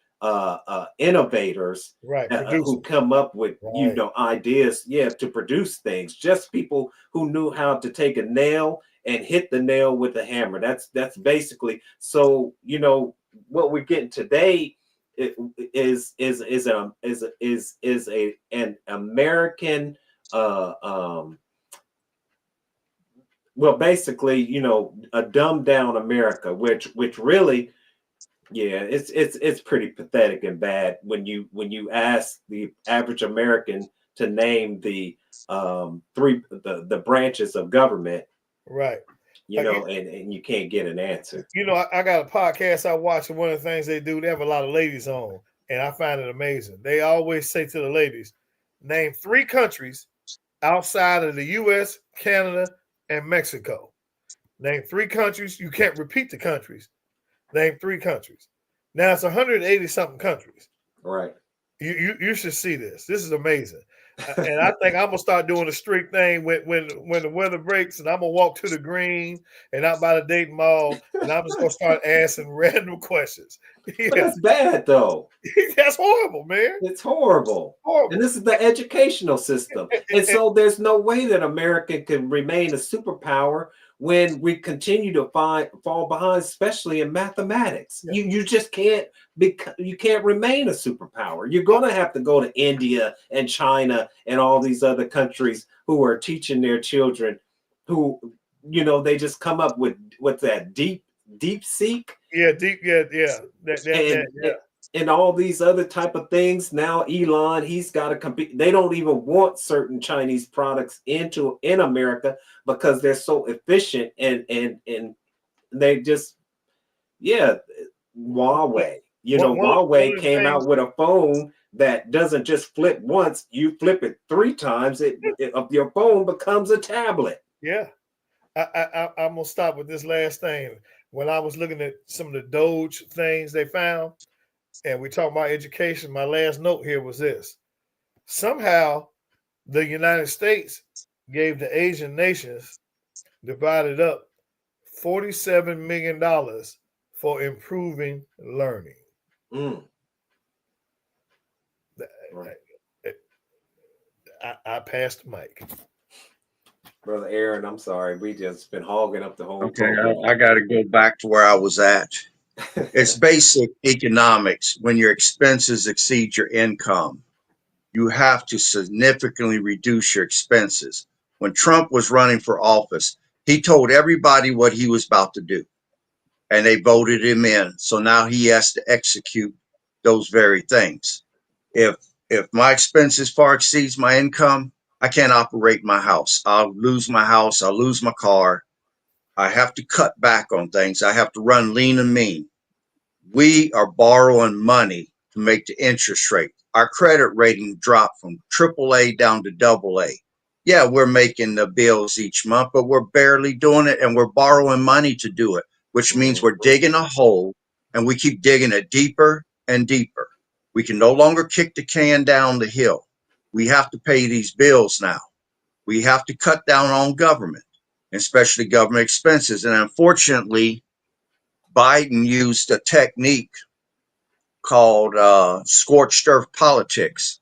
innovators, Right, who come up with right. ideas, to produce things. Just people who knew how to take a nail and hit the nail with a hammer. That's basically. So what we're getting today is an American, well, basically, a dumbed down America, which really, yeah, it's pretty pathetic and bad when you ask the average American to name the the branches of government, Right. and you can't get an answer. I got a podcast I watch, and one of the things they do, they have a lot of ladies on, and I find it amazing. They always say to the ladies, name 3 countries outside of the US, Canada, and Mexico. Name 3 countries. You can't repeat the countries. Name 3 countries. Now it's 180 something countries. Right. You should see this. This is amazing. And I think I'm gonna start doing a street thing when the weather breaks, and I'm gonna walk to the green and out by the Dayton Mall, and I'm just gonna start asking random questions. But that's bad though. That's horrible, man. It's horrible. Horrible. And this is the educational system. And so there's no way that America can remain a superpower when we continue to fall behind, especially in mathematics. Yeah. You just can't you can't remain a superpower. You're going to have to go to India and China and all these other countries who are teaching their children, who they just come up with what's that, deep seek. Yeah, deep. Yeah. and all these other type of things. Now Elon, he's got to compete. They don't even want certain Chinese products in America because they're so efficient, and they just, yeah. Huawei, One Huawei of the came things, out with a phone that doesn't just flip once, you flip it 3 times, of your phone becomes a tablet. yeah. I'm gonna stop with this last thing. When I was looking at some of the Doge things they found, and we talk about education, my last note here was this: somehow the United States gave the Asian nations, divided up, $47 million for improving learning. Mm, right. I passed the mic. Brother Aaron, I'm sorry. We just been hogging up the whole Okay, program. I got to go back to where I was at. It's basic economics. When your expenses exceed your income, you have to significantly reduce your expenses. When Trump was running for office, he told everybody what he was about to do, and they voted him in. So now he has to execute those very things. If if my expenses far exceeds my income, I can't operate my house. I'll lose my house. I'll lose my car. I have to cut back on things. I have to run lean and mean. We are borrowing money to make the interest rate. Our credit rating dropped from AAA down to AA. Yeah, we're making the bills each month, but we're barely doing it, and we're borrowing money to do it, which means we're digging a hole, and we keep digging it deeper and deeper. We can no longer kick the can down the hill. We have to pay these bills now. We have to cut down on government, especially government expenses. And unfortunately, Biden used a technique called scorched earth politics.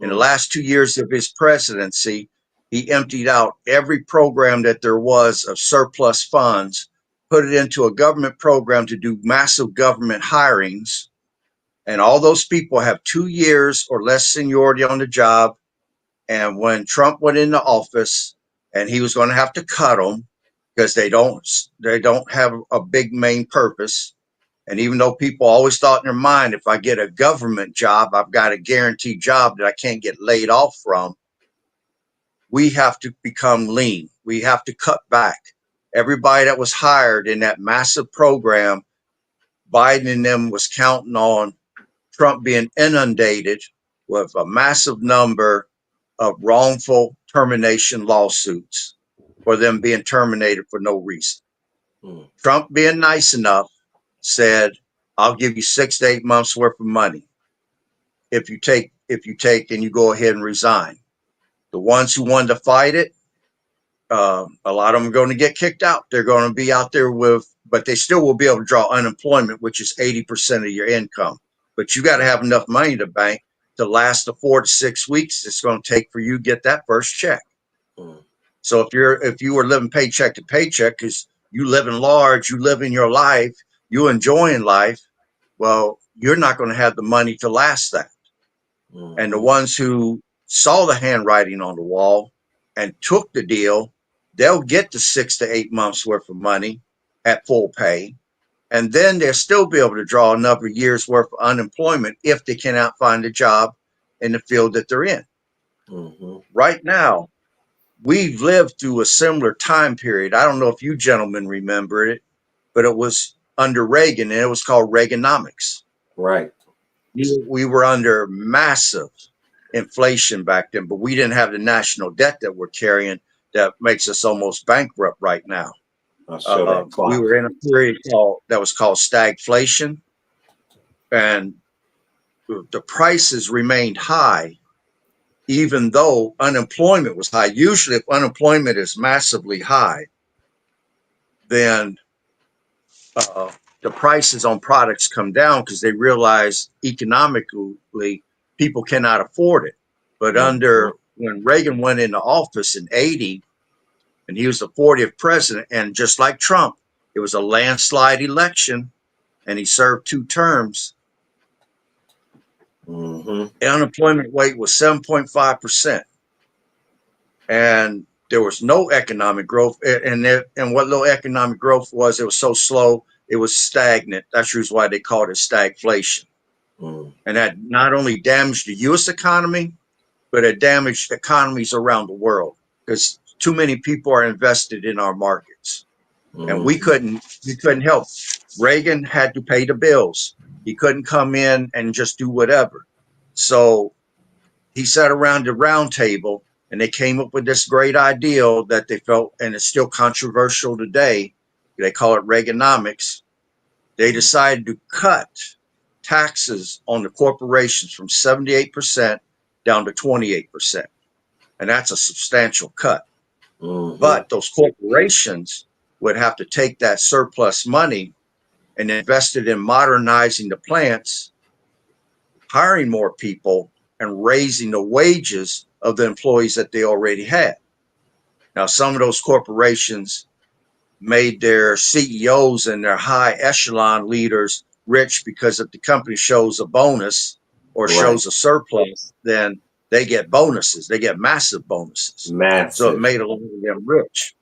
In the last 2 years of his presidency, he emptied out every program that there was of surplus funds, put it into a government program to do massive government hirings. And all those people have 2 years or less seniority on the job. And when Trump went into office, and he was going to have to cut them because they don't have a big main purpose. And even though people always thought in their mind, if I get a government job, I've got a guaranteed job that I can't get laid off from, we have to become lean. We have to cut back. Everybody that was hired in that massive program, Biden and them was counting on Trump being inundated with a massive number of wrongful termination lawsuits for them being terminated for no reason. Trump, being nice enough, said, I'll give you 6 to 8 months worth of money if you take and you go ahead and resign. The ones who wanted to fight it, a lot of them are going to get kicked out. They're going to be out there but they still will be able to draw unemployment, which is 80% of your income. But you got to have enough money in the bank to last the 4 to 6 weeks it's going to take for you to get that first check. So if you were living paycheck to paycheck because you living large, you living your life, you enjoying life, well, you're not going to have the money to last that. And the ones who saw the handwriting on the wall and took the deal, they'll get the 6 to 8 months worth of money at full pay. And then they'll still be able to draw another year's worth of unemployment if they cannot find a job in the field that they're in. Right now, we've lived through a similar time period. I don't know if you gentlemen remember it, but it was under Reagan, and it was called Reaganomics. Right. We were under massive inflation back then, but we didn't have the national debt that we're carrying that makes us almost bankrupt right now. I'll show that clock. We were in a period that was called stagflation, and the prices remained high, even though unemployment was high. Usually, if unemployment is massively high, then the prices on products come down because they realize economically people cannot afford it. But when Reagan went into office in 80, and he was the 40th president, and just like Trump, it was a landslide election, and he served 2 terms. The unemployment rate was 7.5%, and there was no economic growth. And what little economic growth was, it was so slow, it was stagnant. That's the reason why they called it stagflation. And that not only damaged the U.S. economy, but it damaged economies around the world because too many people are invested in our markets. And we couldn't help. Reagan had to pay the bills. He couldn't come in and just do whatever. So he sat around the round table and they came up with this great ideal that they felt, and it's still controversial today. They call it Reaganomics. They decided to cut taxes on the corporations from 78% down to 28%. And that's a substantial cut. But those corporations would have to take that surplus money and invest it in modernizing the plants, hiring more people, and raising the wages of the employees that they already had. Now, some of those corporations made their CEOs and their high echelon leaders rich because if the company shows a bonus or shows a surplus, then they get bonuses. They get massive bonuses. So it made a lot of them rich.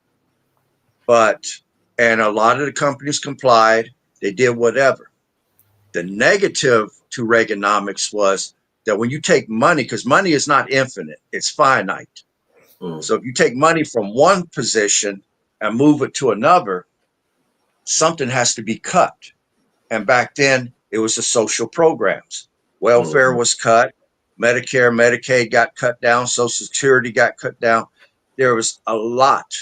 And a lot of the companies complied. They did whatever. The negative to Reaganomics was that when you take money, because money is not infinite, it's finite. So if you take money from one position and move it to another, something has to be cut. And back then, it was the social programs. Welfare was cut. Medicare, Medicaid got cut down. Social Security got cut down. There was a lot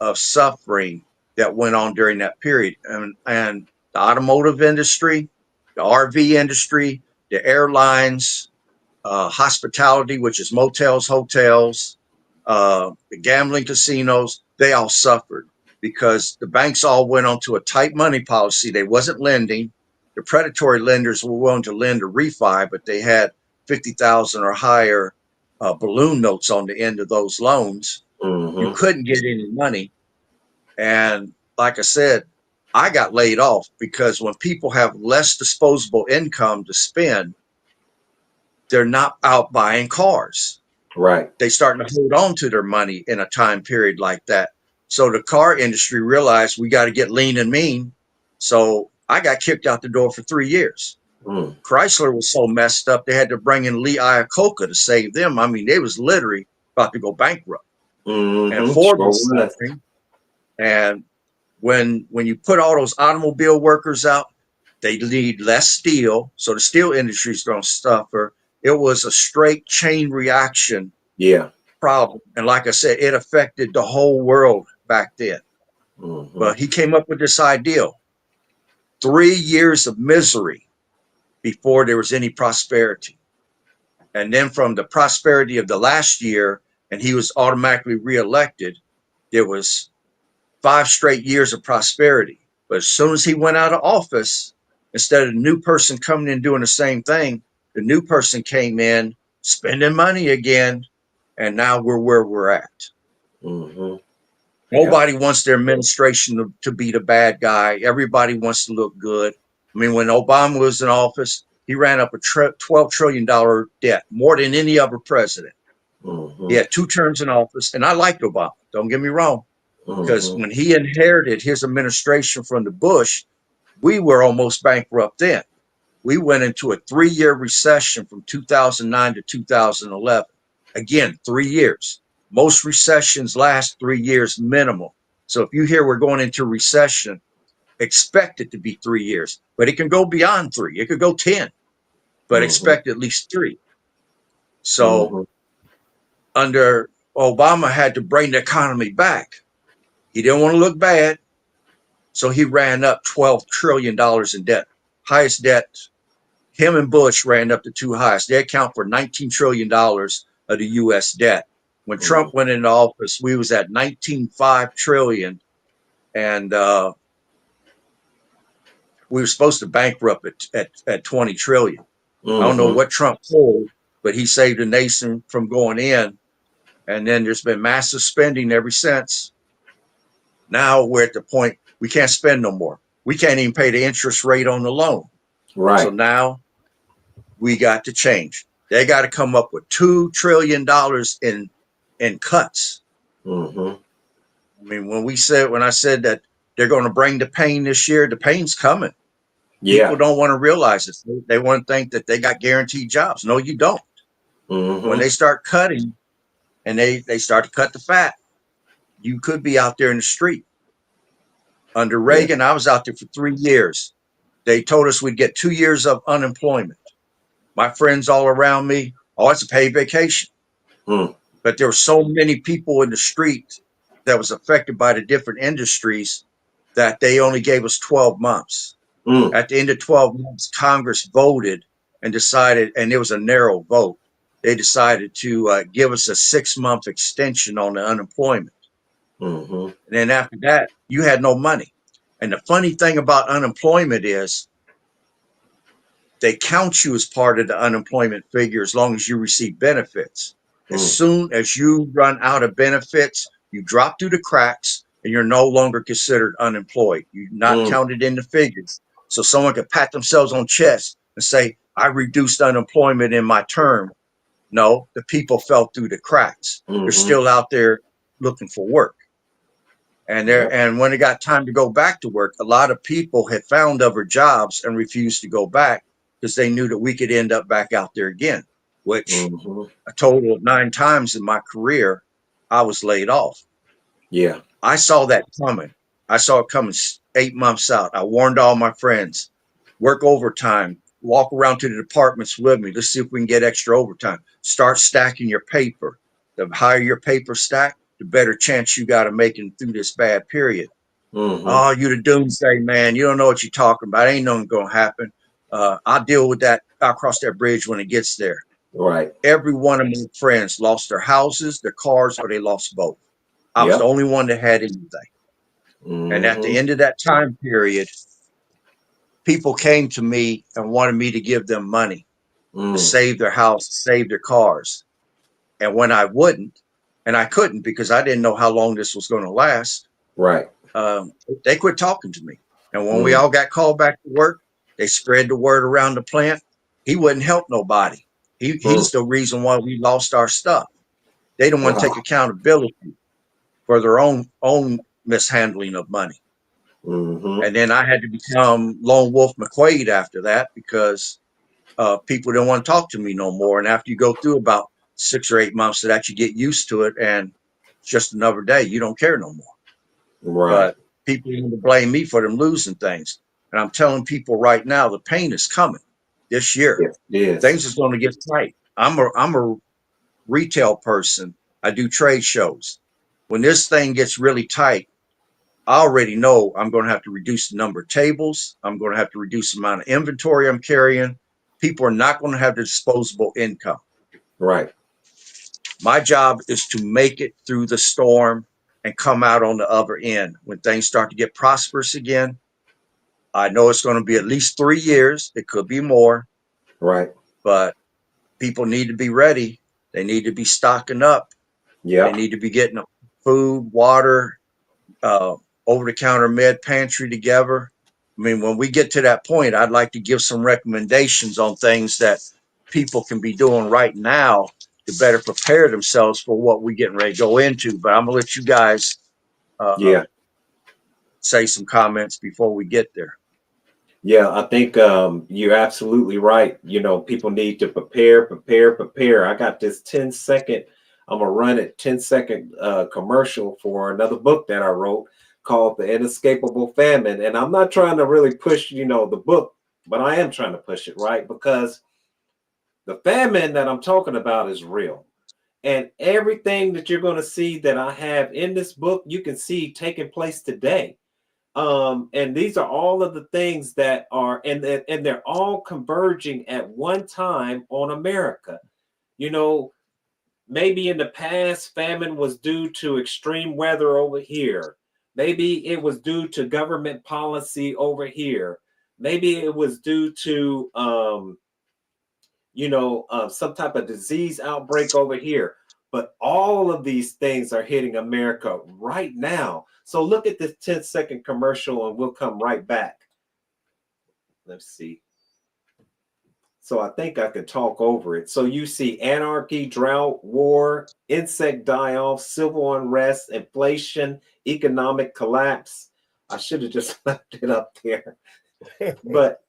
of suffering that went on during that period. And the automotive industry, the RV industry, the airlines, hospitality, which is motels, hotels, the gambling casinos, they all suffered because the banks all went onto a tight money policy. They wasn't lending. The predatory lenders were willing to lend a refi, but they had 50,000 or higher balloon notes on the end of those loans. You couldn't get any money. And like I said, I got laid off because when people have less disposable income to spend, they're not out buying cars. Right. They starting to hold on to their money in a time period like that. So the car industry realized we got to get lean and mean. So I got kicked out the door for 3 years. Chrysler was so messed up, they had to bring in Lee Iacocca to save them. I mean, they was literally about to go bankrupt. And Ford was suffering. And when you put all those automobile workers out, they need less steel. So the steel industry is going to suffer. It was a straight chain reaction problem. And like I said, it affected the whole world back then. But he came up with this ideal. 3 years of misery before there was any prosperity. And then from the prosperity of the last year, and he was automatically reelected, there was 5 straight years of prosperity. But as soon as he went out of office, instead of the new person coming in doing the same thing, the new person came in spending money again, and now we're where we're at. Nobody wants their administration to be the bad guy. Everybody wants to look good. I mean, when Obama was in office, he ran up a $12 trillion debt, more than any other president. He had 2 terms in office, and I liked Obama. Don't get me wrong. Because when he inherited his administration from the Bush, we were almost bankrupt then. We went into a 3-year recession from 2009 to 2011. Again, 3 years. Most recessions last 3 years minimum. So if you hear we're going into recession, expect it to be 3 years. But it can go beyond 3. It could go 10. But expect at least 3. So under Obama had to bring the economy back. He didn't want to look bad. So he ran up $12 trillion in debt. Highest debt. Him and Bush ran up the 2 highest. They account for $19 trillion of the U.S. debt. When Trump went into office, we was at $19.5 trillion. And we were supposed to bankrupt at $20 trillion. I don't know what Trump pulled, but he saved the nation from going in. And then there's been massive spending ever since. Now we're at the point we can't spend no more. We can't even pay the interest rate on the loan. Right. So now we got to change. They got to come up with $2 trillion in cuts. I mean, when I said that they're going to bring the pain this year, the pain's coming. Yeah. People don't want to realize this. They want to think that they got guaranteed jobs. No, you don't. When Mm-hmm. they start cutting and they start to cut the fat, you could be out there in the street. Under Yeah. Reagan, I was out there for 3 years. They told us we'd get 2 years of unemployment. My friends all around me, oh, it's a paid vacation. Mm. But there were so many people in the street that was affected by the different industries that they only gave us 12 months. Mm. At the end of 12 months, Congress voted and decided, and it was a narrow vote, they decided to give us a 6-month extension on the unemployment. Mm-hmm. And then after that, you had no money. And the funny thing about unemployment is they count you as part of the unemployment figure as long as you receive benefits. As Mm. soon as you run out of benefits, you drop through the cracks and you're no longer considered unemployed. You're not Mm. counted in the figures. So someone could pat themselves on the chest and say, I reduced unemployment in my term. No, the people fell through the cracks. They're Mm-hmm. still out there looking for work. Yep. And when it got time to go back to work, a lot of people had found other jobs and refused to go back because they knew that we could end up back out there again, which Mm-hmm. a total of 9 times in my career, I was laid off. Yeah. I saw that coming. I saw it coming 8 months out. I warned all my friends, work overtime, walk around to the departments with me. Let's see if we can get extra overtime. Start stacking your paper. The higher your paper stack, the better chance you got of making through this bad period. Mm-hmm. Oh, you the doomsday man. You don't know what you're talking about. Ain't nothing going to happen. I'll deal with that. I'll cross that bridge when it gets there. Right. Every one of my friends lost their houses, their cars, or they lost both. I was the Yep. only one that had anything. And at the Mm-hmm. end of that time period, people came to me and wanted me to give them money to Mm. save their house, save their cars. And when I wouldn't, and I couldn't because I didn't know how long this was going to last, Right. um, they quit talking to me. And when we Mm. all got called back to work, they spread the word around the plant. He wouldn't help nobody. Mm. He's the reason why we lost our stuff. They don't want to Wow. take accountability for their own mishandling of money. Mm-hmm. And then I had to become Lone Wolf McQuaid after that because people didn't want to talk to me no more. And after you go through about 6 or 8 months of that, you get used to it, and it's just another day. You don't care no more. Right. But people want to blame me for them losing things. And I'm telling people right now, the pain is coming this year. Yes, it is. Things is going to get tight. I'm a retail person. I do trade shows. When this thing gets really tight, I already know I'm going to have to reduce the number of tables. I'm going to have to reduce the amount of inventory I'm carrying. People are not going to have the disposable income. Right. My job is to make it through the storm and come out on the other end. When things start to get prosperous again, I know it's going to be at least 3 years. It could be more, Right. but people need to be ready. They need to be stocking up. They Yep. need to be getting food, water, uh, over-the-counter med pantry together. I mean, when we get to that point, I'd like to give some recommendations on things that people can be doing right now to better prepare themselves for what we're getting ready to go into. But I'm gonna let you guys Yeah. say some comments before we get there. Yeah, I think you're absolutely right. You know, people need to prepare, prepare, prepare. I got this 10-second, I'm gonna run it 10-second commercial for another book that I wrote called The Inescapable Famine. And I'm not trying to really push, the book, but I am trying to push it, right? Because the famine that I'm talking about is real. And everything that you're going to see that I have in this book, you can see taking place today. And these are all of the things that are, and they're all converging at one time on America. You know, maybe in the past, famine was due to extreme weather over here. Maybe it was due to government policy over here. Maybe it was due to, some type of disease outbreak over here. But all of these things are hitting America right now. So look at this 10-second commercial and we'll come right back. Let's see. So I think I could talk over it. So you see anarchy, drought, war, insect die-off, civil unrest, inflation, economic collapse. I should have just left it up there. But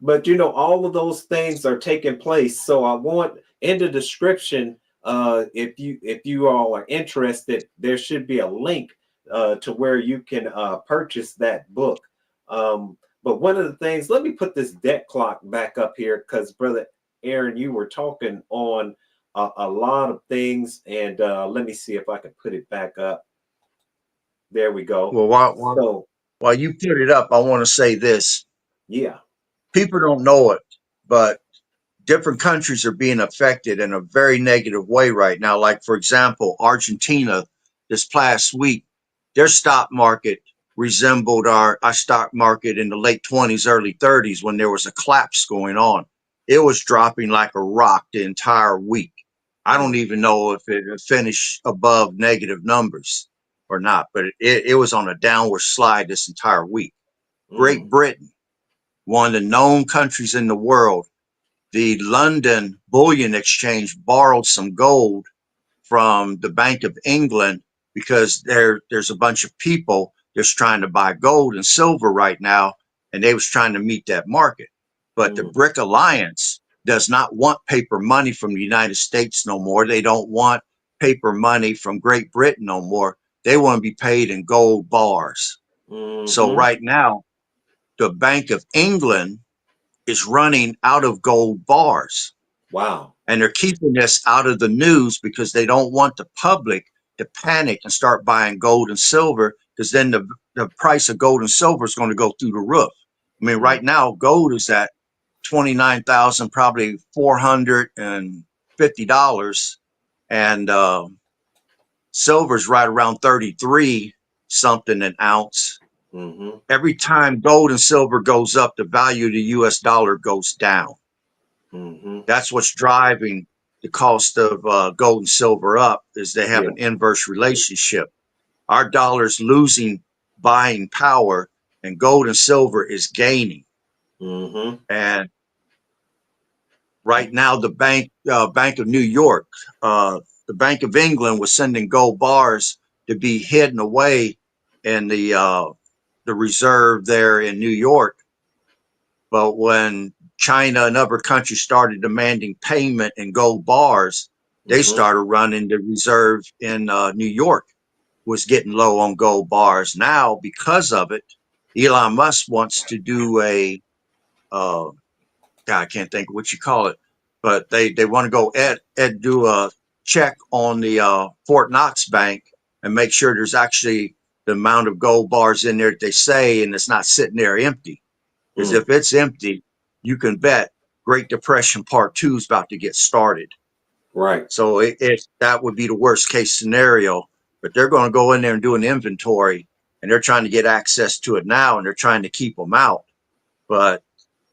But you know, all of those things are taking place. So I want in the description, if you all are interested, there should be a link to where you can purchase that book. But one of the things, let me put this debt clock back up here because brother Aaron, you were talking on a lot of things, and let me see if I can put it back up. There we go. Well, So while you put it up, I want to say this. yeah. People don't know it, but different countries are being affected in a very negative way right now. Like, for example, Argentina this past week, their stock market resembled our stock market in the late 20s, early 30s when there was a collapse going on. It was dropping like a rock the entire week. I don't Mm, even know if it finished above negative numbers or not, but it was on a downward slide this entire week. Great mm, Britain, one of the known countries in the world, the London Bullion Exchange borrowed some gold from the Bank of England because there's a bunch of people that's trying to buy gold and silver right now, and they was trying to meet that market. But the mm, BRIC Alliance does not want paper money from the United States no more. They don't want paper money from Great Britain no more. They want to be paid in gold bars. So mm-hmm. right now, the Bank of England is running out of gold bars. Wow. And they're keeping this out of the news because they don't want the public to panic and start buying gold and silver, because then the price of gold and silver is going to go through the roof. I mean, Mm, right now, gold is at 29,000, probably $450, and silver's right around 33 something an ounce. mm-hmm. Every time gold and silver goes up, the value of the US dollar goes down. Mm-hmm. That's what's driving the cost of gold and silver up, is they have Yeah. an inverse relationship. Our dollar's losing buying power, and gold and silver is gaining. Mm-hmm. And right now, the Bank of New York, the Bank of England was sending gold bars to be hidden away in the reserve there in New York. But when China and other countries started demanding payment in gold bars, they Mm-hmm. started running the reserve in New York was getting low on gold bars. Now, because of it, Elon Musk wants to do uh, God, I can't think of what you call it, but they want to go do a check on the Fort Knox Bank and make sure there's actually the amount of gold bars in there that they say, and it's not sitting there empty. Because Mm. if it's empty, you can bet Great Depression Part Two is about to get started. Right. So that would be the worst case scenario. But they're going to go in there and do an inventory, and they're trying to get access to it now, and they're trying to keep them out. But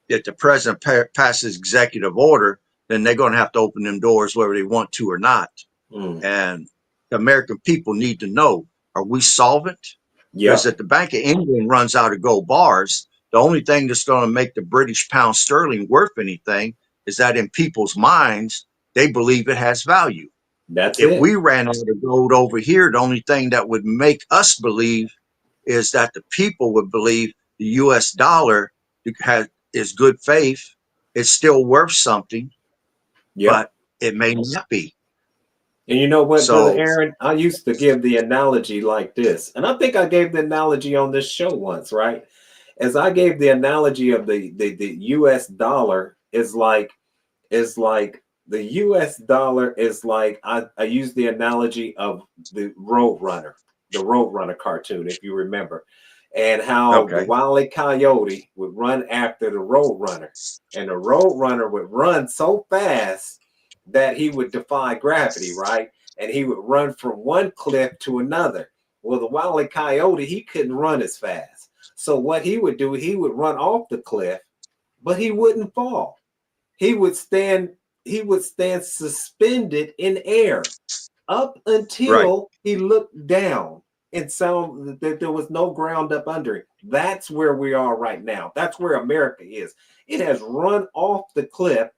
if the president passes executive order, then they're going to have to open them doors whether they want to or not. Mm. And the American people need to know, are we solvent? Because Yep. if the Bank of England runs out of gold bars, the only thing that's going to make the British pound sterling worth anything is that in people's minds, they believe it has value. That's If it. we ran out of gold over here, the only thing that would make us believe is that the people would believe the US dollar is good faith. It's still worth something, Yep. but it may not be. And you know what, Brother So, Aaron? I used to give the analogy like this. And I think I gave the analogy on this show once, right? As I gave the analogy of the US dollar is like the US dollar is like I use the analogy of the Road Runner cartoon, if you remember, and how the okay. Wile E. Coyote would run after the Road Runner, and the Road Runner would run so fast that he would defy gravity, right? And he would run from one cliff to another. Well, the Wile E. Coyote, he couldn't run as fast. So what he would do, he would run off the cliff, but he wouldn't fall. He would stand he would stand suspended in air up Right. until he looked down and saw that there was no ground up under him. That's where we are right now. That's where America is. It has run off the cliff.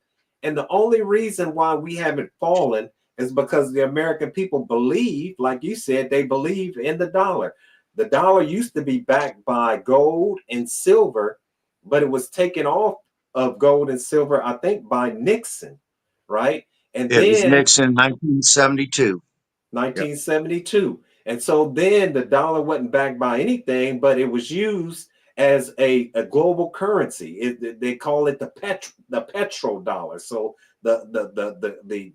And the only reason why we haven't fallen is because the American people believe, like you said, they believe in the dollar. The dollar used to be backed by gold and silver, but it was taken off of gold and silver, I think by Nixon, right? And It was then Nixon, 1972. Yep. 1972. And so then the dollar wasn't backed by anything, but it was used as a global currency. They call it the petrodollar. So the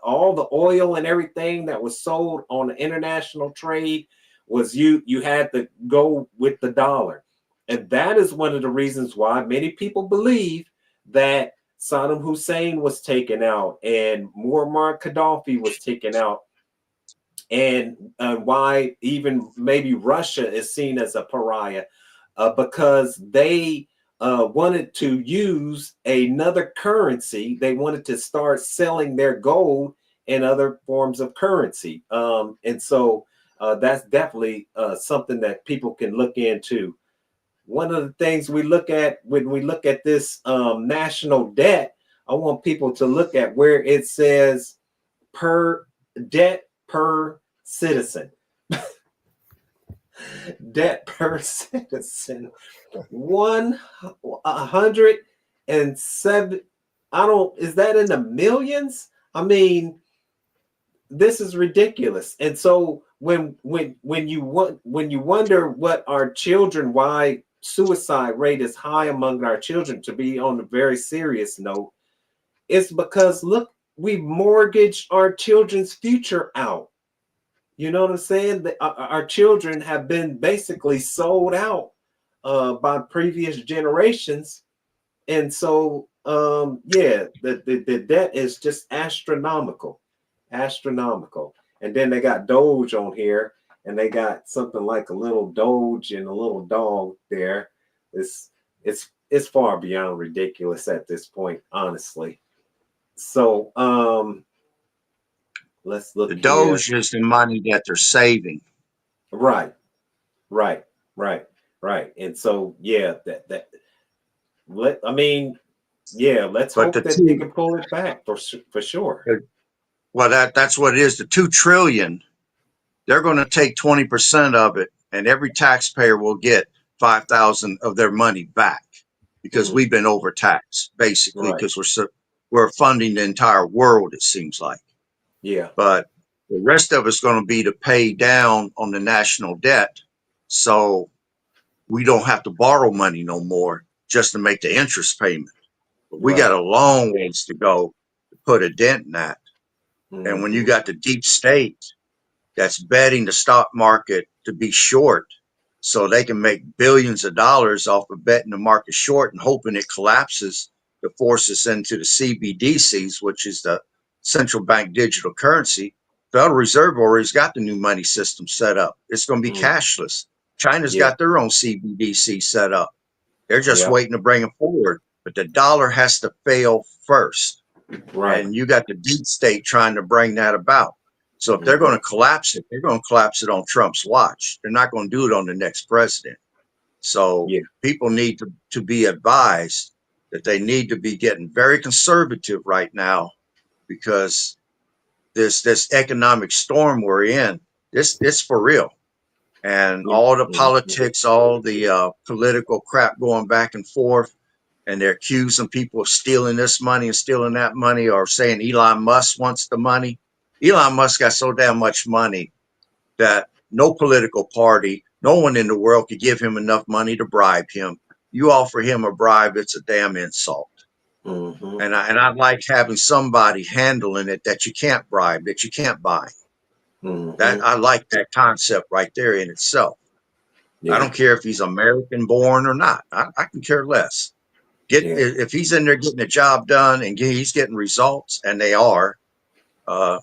all the oil and everything that was sold on the international trade was you had to go with the dollar. And that is one of the reasons why many people believe that Saddam Hussein was taken out and Muammar Gaddafi was taken out, and why even maybe Russia is seen as a pariah, because they wanted to use another currency. They wanted to start selling their gold and other forms of currency. And so that's definitely something that people can look into. One of the things we look at when we look at this national debt, I want people to look at where it says per debt per citizen. Debt per citizen. 107. I don't, is that in the millions? I mean, this is ridiculous. And so when you wonder what our children, why suicide rate is high among our children, to be on a very serious note, it's because look, we mortgaged our children's future out. You know what I'm saying? Our children have been basically sold out by previous generations. And so, yeah, the debt is just astronomical, astronomical. And then they got Doge on here, and they got something like a little Doge and a little dog there. It's far beyond ridiculous at this point, honestly. So, let's The look here. Doge is the money that they're saving. Right, right, right, right. And so, yeah, I mean, yeah, let's But hope the that they two, can pull it back for sure. well, that's what it is. The 2 trillion, they're going to take 20% of it, and every taxpayer will get 5,000 of their money back because Mm, we've been overtaxed, basically, right. because we're funding the entire world, it seems like. Yeah. But the rest of it's going to be to pay down on the national debt, so we don't have to borrow money no more just to make the interest payment. But we got Right. a long ways to go to put a dent in that. And when you Hmm. got the deep state that's betting the stock market to be short so they can make billions of dollars off of betting the market short and hoping it collapses to force us into the CBDCs, which is the central bank digital currency. Federal Reserve already's got the new money system set up. It's going to be Mm, cashless. China's yeah. got their own CBDC set up. They're just Yeah. waiting to bring it forward. But the dollar has to fail first. Right. And you got the deep state trying to bring that about. So if they're Hmm. going to collapse it, they're going to collapse it on Trump's watch. They're not going to do it on the next president. So Yeah. people need to be advised that they need to be getting very conservative right now because this economic storm we're in, it's for real. And Yeah. all the Hmm. politics, all the political crap going back and forth, and they're accusing people of stealing this money and stealing that money, or saying Elon Musk wants the money. Elon Musk got so damn much money that no political party, no one in the world could give him enough money to bribe him. You offer him a bribe, it's a damn insult. Hmm. And I like having somebody handling it that you can't bribe, that you can't buy. That Hmm. I like that concept right there in itself. I Yeah. don't care if he's American born or not. I can care less. Get Yeah. if he's in there getting a job done and he's getting results, and they are, uh,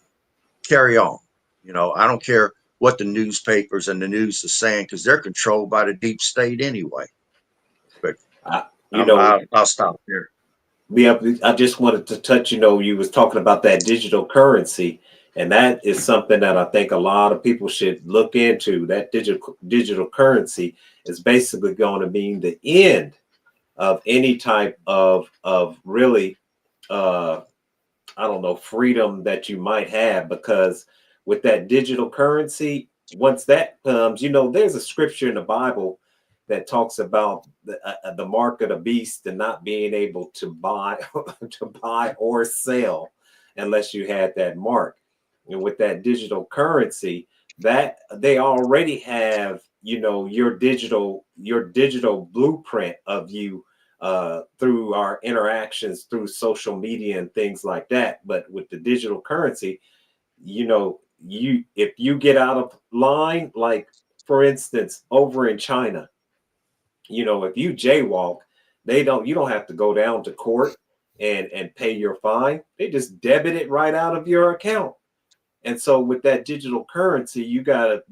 carry on. I don't care what the newspapers and the news is saying because they're controlled by the deep state anyway. But I, you know, I'll stop there. yeah, I just wanted to touch, you was talking about that digital currency, and that is something that I think a lot of people should look into. That digital currency is basically going to mean the end of any type of really uh I don't know, freedom that you might have, because with that digital currency, once that comes, there's a scripture in the Bible that talks about the mark of the beast and not being able to buy to buy or sell unless you had that mark. And with that digital currency, that they already have, you know, your digital blueprint of you through our interactions through social media and things like that. But with the digital currency, you know, you if you get out of line, like for instance, over in China, you know, if you jaywalk, you don't have to go down to court and pay your fine. They just debit it right out of your account. And so with that digital currency, you gotta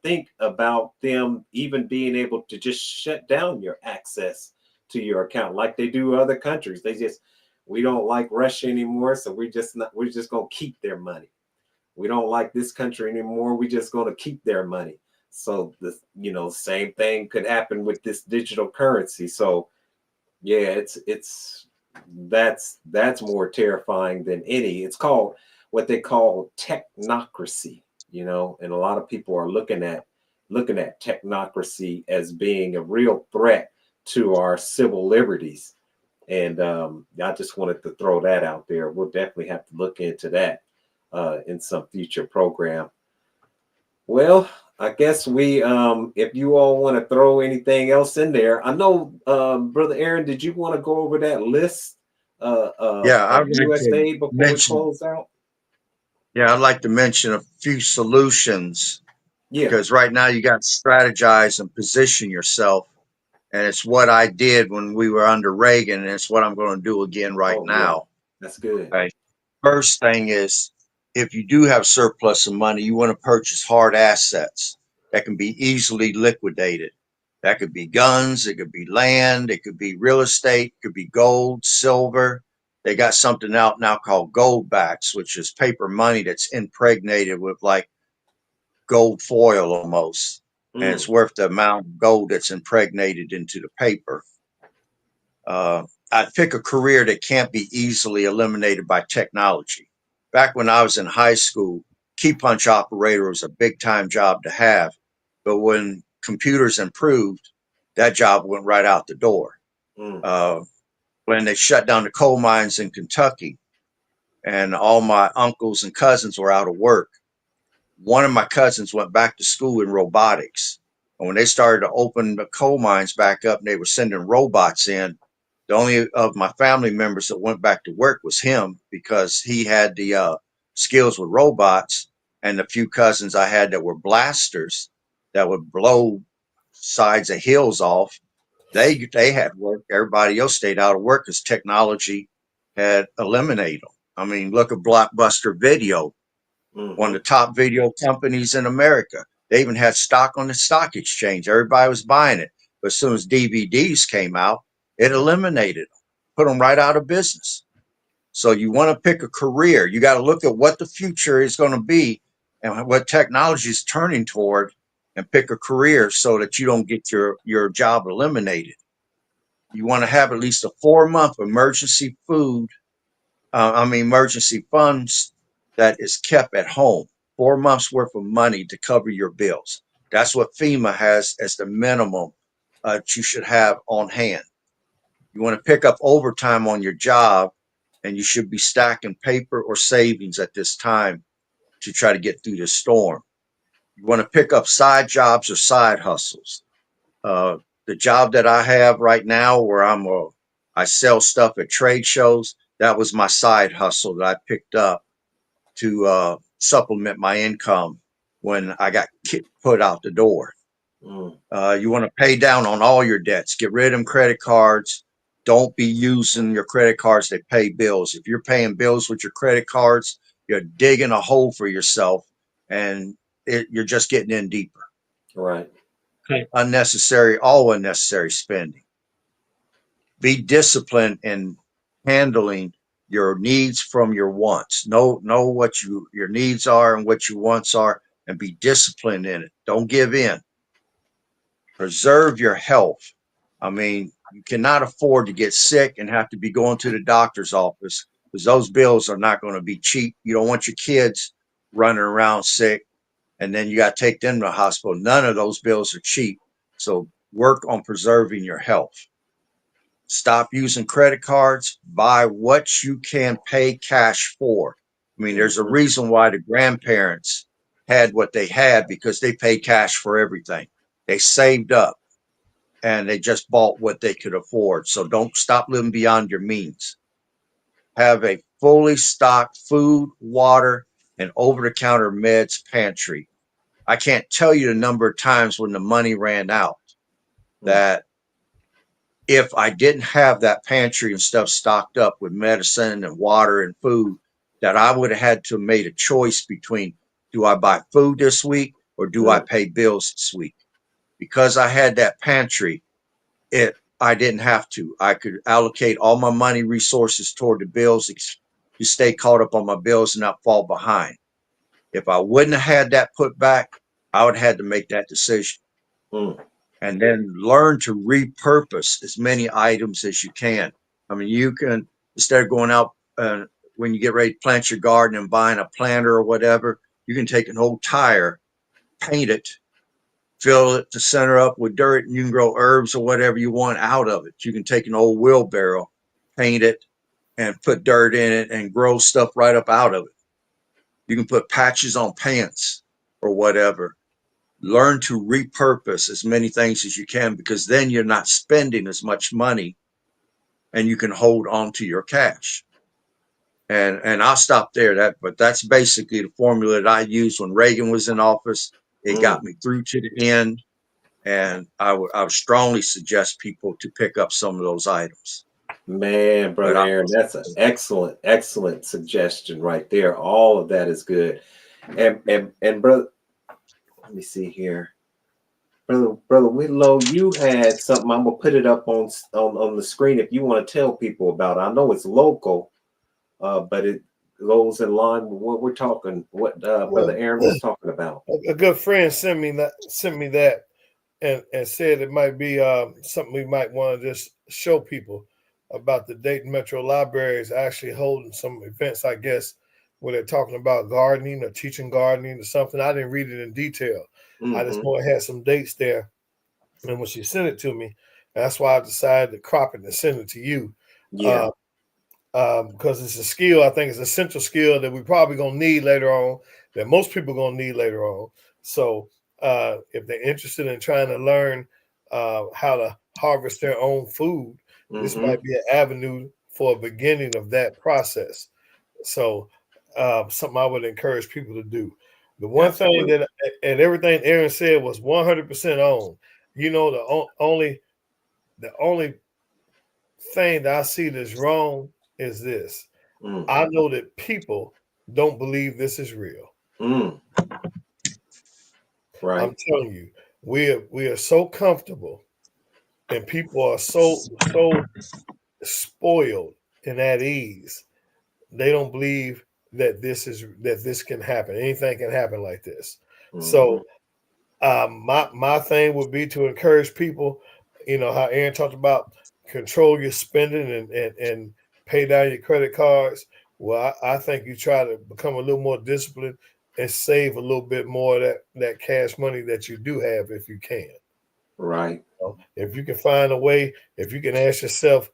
think about them even being able to just shut down your access to your account like they do other countries. We don't like Russia anymore, so we're just gonna keep their money. We don't like this country anymore. We're just gonna keep their money. So the same thing could happen with this digital currency. So yeah, that's more terrifying than any. It's called what they call technocracy, and a lot of people are looking at technocracy as being a real threat to our civil liberties. And I just wanted to throw that out there. We'll definitely have to look into that in some future program. Well, I guess if you all want to throw anything else in there, I know, Brother Aaron, did you want to go over that list Yeah, of USA before we close out? I'd like to mention a few solutions Yeah. because right now you got to strategize and position yourself. And it's what I did when we were under Reagan, and it's what I'm going to do again right Oh, yeah. now. That's good. Okay. First thing is, if you do have surplus of money, you want to purchase hard assets that can be easily liquidated. That could be guns, it could be land, it could be real estate, it could be gold, silver. They got something out now called gold backs, which is paper money that's impregnated with like gold foil almost. And it's Mm, worth the amount of gold that's impregnated into the paper. I'd pick a career that can't be easily eliminated by technology. Back when I was in high school, key punch operator was a big time job to have. But when computers improved, that job went right out the door. mm, Uh, when they shut down the coal mines in Kentucky and all my uncles and cousins were out of work, one of my cousins went back to school in robotics. And when they started to open the coal mines back up and they were sending robots in, the only of my family members that went back to work was him because he had the skills with robots. And the few cousins I had that were blasters that would blow sides of hills off, they had work. Everybody else stayed out of work because technology had eliminated them. I mean, look at Blockbuster Video, one of mm-hmm. the top video companies in America. They even had stock on the stock exchange. Everybody was buying it. But as soon as DVDs came out, it Yeah. eliminated them, put them right out of business. So you want to pick a career. You got to look at what the future is going to be and what technology is turning toward and pick a career so that you don't get your job eliminated. You want to have at least a 4-month emergency emergency funds that is kept at home, 4 months worth of money to cover your bills. That's what FEMA has as the minimum that you should have on hand. You want to pick up overtime on your job, and you should be stacking paper or savings at this time to try to get through the storm. You want to pick up side jobs or side hustles. Uh, the job that I have right now, where I sell stuff at trade shows, that was my side hustle that I picked up to supplement my income when I got put out the door. Mm, You want to pay down on all your debts, get rid of them credit cards. Don't be using your credit cards to pay bills. If you're paying bills with your credit cards, you're digging a hole for yourself and you're just getting in deeper. right. All unnecessary spending. Be disciplined in handling your needs from your wants. Know what your needs are and what your wants are, and be disciplined in it. Don't give in. Preserve your health. I mean, you cannot afford to get sick and have to be going to the doctor's office because those bills are not going to be cheap. You don't want your kids running around sick and then you got to take them to the hospital. None of those bills are cheap. So work on preserving your health. Stop using credit cards. Buy what you can pay cash for. I mean, there's a Mm-hmm. reason why the grandparents had what they had, because they paid cash for everything. They saved up and they just bought what they could afford. So don't stop living beyond your means. Have a fully stocked food, water, and over-the-counter meds pantry. I can't tell you the number of times when the money ran out that if I didn't have that pantry and stuff stocked up with medicine and water and food, that I would have had to have made a choice between, do I buy food this week or do I Mm-hmm. pay bills this week? Because I had that pantry, I didn't have to. I could allocate all my money resources toward the bills to stay caught up on my bills and not fall behind. If I wouldn't have had that put back, I would have had to make that decision. Mm-hmm. And then learn to repurpose as many items as you can. I mean, you can, instead of going out when you get ready to plant your garden and buying a planter or whatever, you can take an old tire, paint it, fill it to center up with dirt, and you can grow herbs or whatever you want out of it. You can take an old wheelbarrow, paint it, and put dirt in it and grow stuff right up out of it. You can put patches on pants or whatever. Learn to repurpose as many things as you can, because then you're not spending as much money and you can hold on to your cash. And I'll stop there. But that's basically the formula that I used when Reagan was in office. It got me through to the end. And I would strongly suggest people to pick up some of those items. Man, But brother Aaron, that's an excellent, excellent suggestion right there. All of that is good. And brother, let me see here. Brother Whitlow, you had something. I'm gonna put it up on the screen if you want to tell people about it. I know it's local, but it goes in line with what we're talking, what Brother Aaron was talking about. A good friend sent me that and said it might be something we might want to just show people about. The Dayton Metro Library is actually holding some events, I guess, where they're talking about gardening or teaching gardening or something. I didn't read it in detail. I just know it had some dates there. And when she sent it to me, that's why I decided to crop it and send it to you. Yeah. Because it's a skill, I think it's an essential skill that we probably going to need later on, that most people are going to need later on. So if they're interested in trying to learn how to harvest their own food, this might be an avenue for a beginning of that process. So something I would encourage people to do. The one thing that, and everything Aaron said was 100% on. You know, the only thing that I see that's wrong is this. I know that people don't believe this is real. Right. I'm telling you, we are so comfortable, and people are so spoiled and at ease. They don't believe that this can happen. Anything can happen like this. So my thing would be to encourage people, you know, how Aaron talked about, control your spending and pay down your credit cards. Well, I think you try to become a little more disciplined and save a little bit more of that cash money that you do have if you can. Right. If you can find a way, if you can ask yourself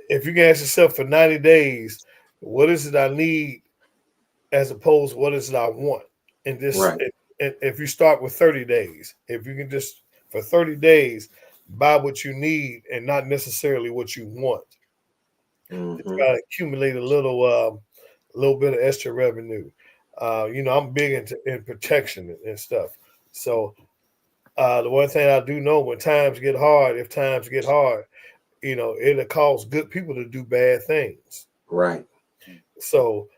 for 90 days, what is it I need as opposed to what is it I want? And this, Right. if you start with 30 days, if you can just for 30 days buy what you need and not necessarily what you want, to try to accumulate a little bit of extra revenue. You know, I'm big in protection and stuff. So the one thing I do know, when times get hard, if times get hard, you know, it'll cause good people to do bad things. Right. So,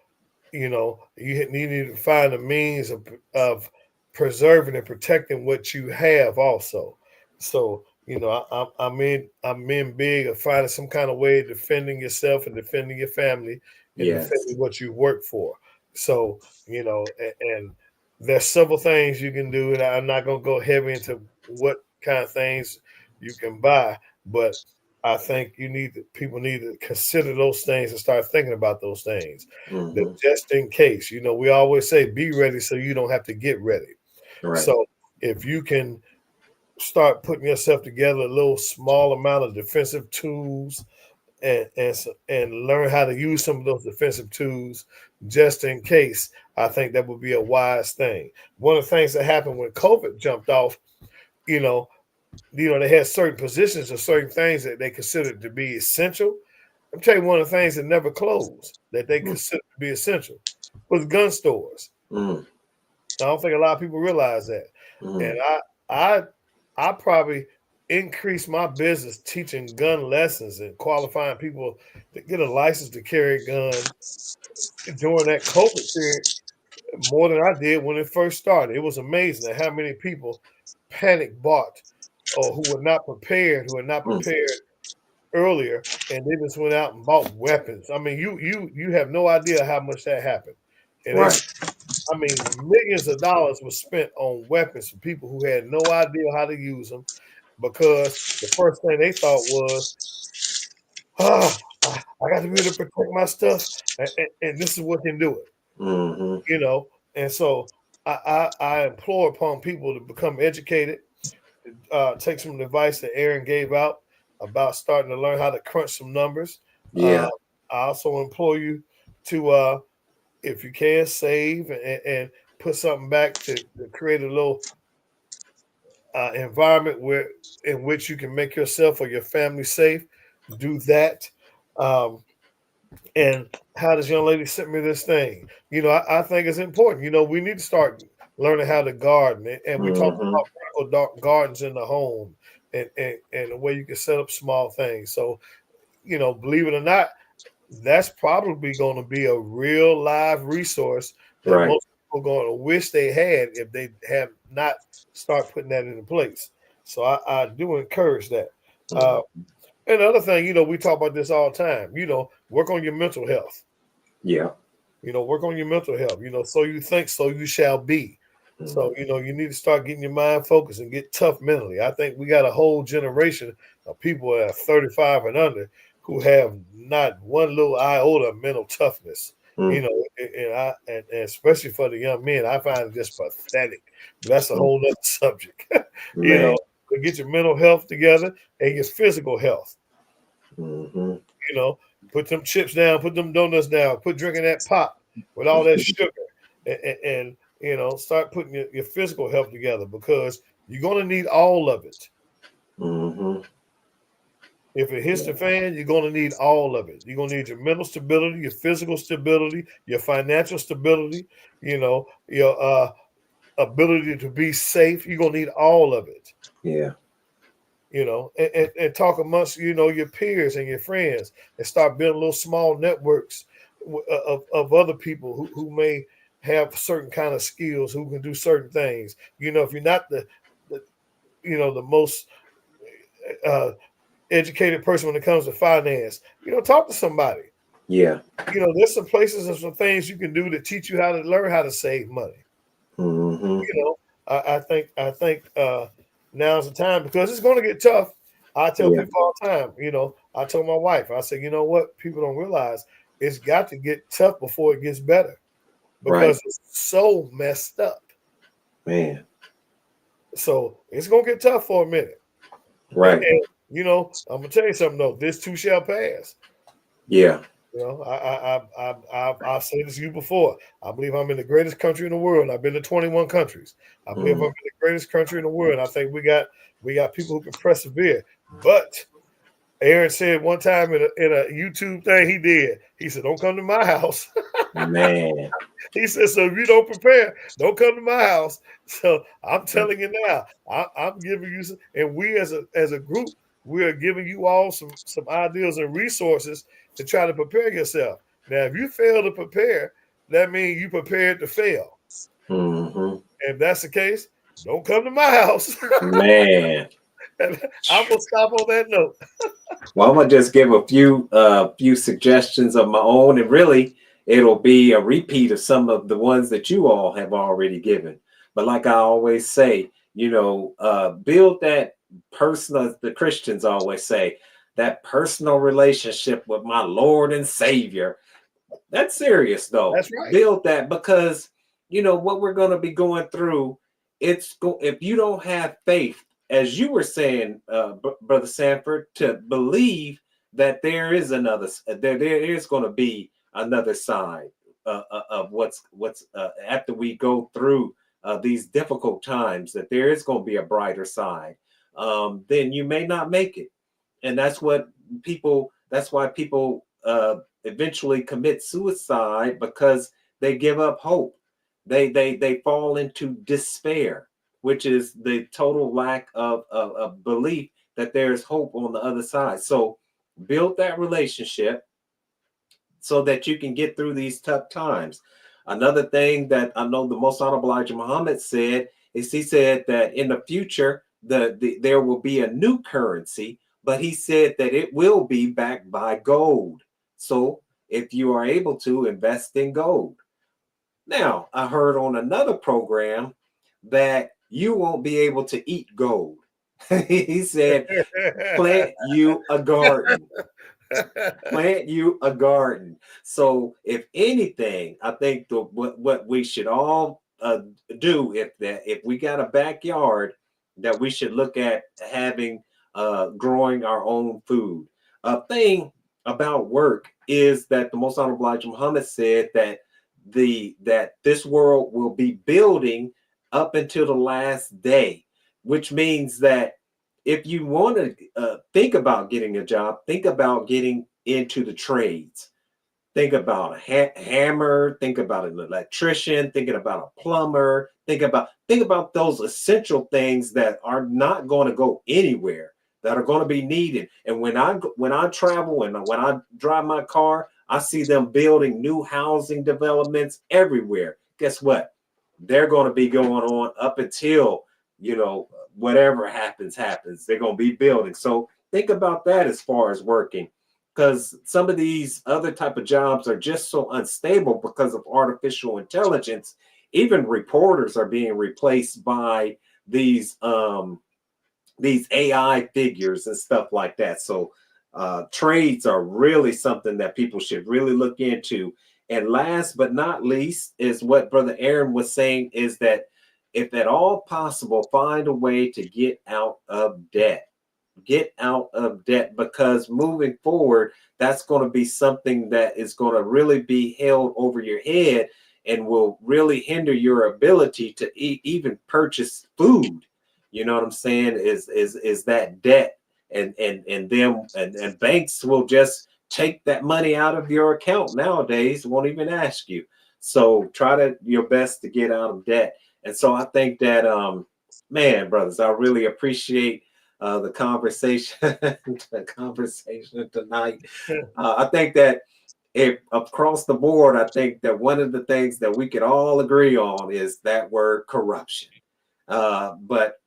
you know, you need to find a means of preserving and protecting what you have also. So, you know, I'm in big of finding some kind of way of defending yourself and defending your family and Yes. defending what you work for. So, you know, and there's several things you can do, and I'm not going to go heavy into what kind of things you can buy, but I think people need to consider those things and start thinking about those things. That just in case, you know, we always say be ready so you don't have to get ready. Right. So if you can start putting yourself together a little small amount of defensive tools and learn how to use some of those defensive tools just in case. I think that would be a wise thing. One of the things that happened when COVID jumped off, you know, they had certain positions or certain things that they considered to be essential. I'm telling you, one of the things that never closed that they considered to be essential was gun stores. Mm. I don't think a lot of people realize that. Mm. And I probably increased my business teaching gun lessons and qualifying people to get a license to carry a gun during that COVID period more than I did when it first started. It was amazing at how many people panic bought or who were not prepared, Mm. earlier, and they just went out and bought weapons. I mean, you have no idea how much that happened. And Right. I mean, millions of dollars was spent on weapons for people who had no idea how to use them because the first thing they thought was, I got to be able to protect my stuff, and this is what can do it, Mm-hmm. And so I implore upon people to become educated, take some advice that Aaron gave out about starting to learn how to crunch some numbers. Yeah. I also implore you to, if you can, save and put something back to create a little environment in which you can make yourself or your family safe. Do that. Um, and how this young lady sent me this thing. I think it's important. We need to start learning how to garden, and we talk Mm-hmm. about vertical gardens in the home, and the way you can set up small things. So, believe it or not, that's probably going to be a real live resource that Right. most people are going to wish they had if they have not start putting that into place. So I do encourage that. Mm. And the other thing, we talk about this all the time. Work on your mental health. Yeah. Work on your mental health. So you think, so you shall be. So, Mm. you need to start getting your mind focused and get tough mentally. I think we got a whole generation of people that are 35 and under who have not one little iota of mental toughness. Mm. And especially for the young men, I find it just pathetic. But that's a Mm. whole other subject. you Man. know, to get your mental health together and your physical health. Mm-hmm. You know, put them chips down, put them donuts down, quit drinking that pop with all that sugar, and start putting your physical health together because you're going to need all of it. Mm-hmm. If it hits Yeah. the fan, you're going to need all of it. You're going to need your mental stability, your physical stability, your financial stability, your ability to be safe. You're going to need all of it. Yeah. And talk amongst, your peers and your friends and start building little small networks of other people who may have certain kind of skills, who can do certain things. If you're not the the most uh, educated person when it comes to finance, talk to somebody. Yeah. There's some places and some things you can do to teach you how to learn how to save money. Mm-hmm. I think now's the time because it's going to get tough. I tell Yeah. people all the time, I told my wife, I said, you know what? People don't realize it's got to get tough before it gets better Right. because it's so messed up. Man. So it's going to get tough for a minute. Right. And I'm going to tell you something, though. This too shall pass. Yeah. I've said this to you before. I believe I'm in the greatest country in the world. I've been to 21 countries. I believe I'm Mm. in the greatest country in the world. I think we got people who can persevere. But Aaron said one time in a YouTube thing he did, he said, "Don't come to my house." Man. He said, "So if you don't prepare, don't come to my house." So I'm telling you now, I'm giving you some, and we as a group, we are giving you all some ideas and resources to try to prepare yourself. Now, if you fail to prepare, that means you prepared to fail. Mm-hmm. And if that's the case, don't come to my house. Man. And I'm gonna stop on that note. Well, I'm gonna just give a few suggestions of my own, and really, it'll be a repeat of some of the ones that you all have already given. But like I always say, build that personal. The Christians always say that personal relationship with my Lord and Savior. That's serious, though. That's right. Build that because what we're going to be going through. If you don't have faith, as you were saying, Brother Sanford, to believe that there is there is going to be another side of what's after we go through these difficult times, that there is going to be a brighter side. Then you may not make it, and that's what people. That's why people eventually commit suicide, because they give up hope. They fall into despair, which is the total lack of belief that there's hope on the other side. So build that relationship so that you can get through these tough times. Another thing that I know the Most Honorable Elijah Muhammad said is, he said that in the future, there will be a new currency, but he said that it will be backed by gold. So if you are able to invest in gold. Now, I heard on another program that you won't be able to eat gold. He said, plant you a garden. Plant you a garden. So, if anything, I think what we should all do, if we got a backyard, that we should look at having growing our own food. A thing about work is that the Most Honorable Elijah Muhammad said that this world will be building up until the last day, which means that if you want to think about getting a job, think about getting into the trades. Think about a hammer, think about an electrician, thinking about a plumber, think about those essential things that are not going to go anywhere, that are going to be needed. And when I travel and when I drive my car, I see them building new housing developments everywhere. Guess what? They're going to be going on up until, whatever happens. They're going to be building. So think about that as far as working, because some of these other type of jobs are just so unstable because of artificial intelligence. Even reporters are being replaced by these AI figures and stuff like that. So trades are really something that people should really look into. And last but not least is what Brother Aaron was saying, is that if at all possible, find a way to get out of debt. Get out of debt, because moving forward, that's going to be something that is going to really be held over your head and will really hinder your ability to even purchase food. You know what I'm saying? Is that debt, and banks will just take that money out of your account nowadays, won't even ask you. So try your best to get out of debt. And so I think that man, brothers, I really appreciate the conversation tonight. I think that if across the board, I think that one of the things that we could all agree on is that word corruption. But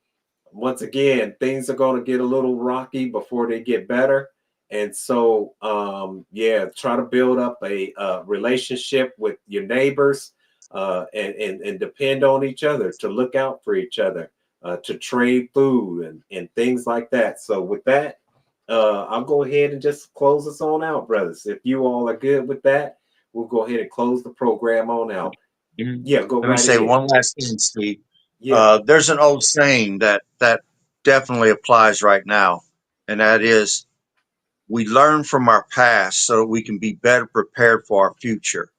once again, things are going to get a little rocky before they get better. And so, try to build up a relationship with your neighbors, and depend on each other, to look out for each other, to trade food and things like that. So with that, I'll go ahead and just close us on out, brothers. If you all are good with that, we'll go ahead and close the program on out. Yeah, go Let me right say ahead. one last thing, Steve. Yeah. There's an old saying that definitely applies right now, and that is, we learn from our past so that we can be better prepared for our future.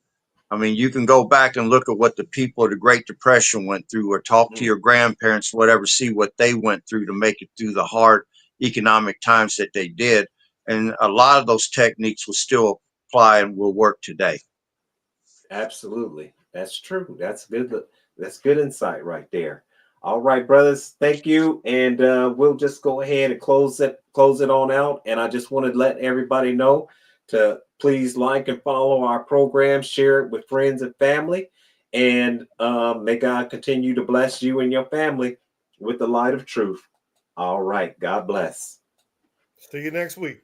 I mean, you can go back and look at what the people of the Great Depression went through, or talk to your grandparents, whatever, see what they went through to make it through the hard economic times that they did. And a lot of those techniques will still apply and will work today. Absolutely. That's true. That's good. That's good insight right there. All right, brothers. Thank you. And we'll just go ahead and close it on out. And I just want to let everybody know to please like and follow our program, share it with friends and family. And may God continue to bless you and your family with the light of truth. All right. God bless. See you next week.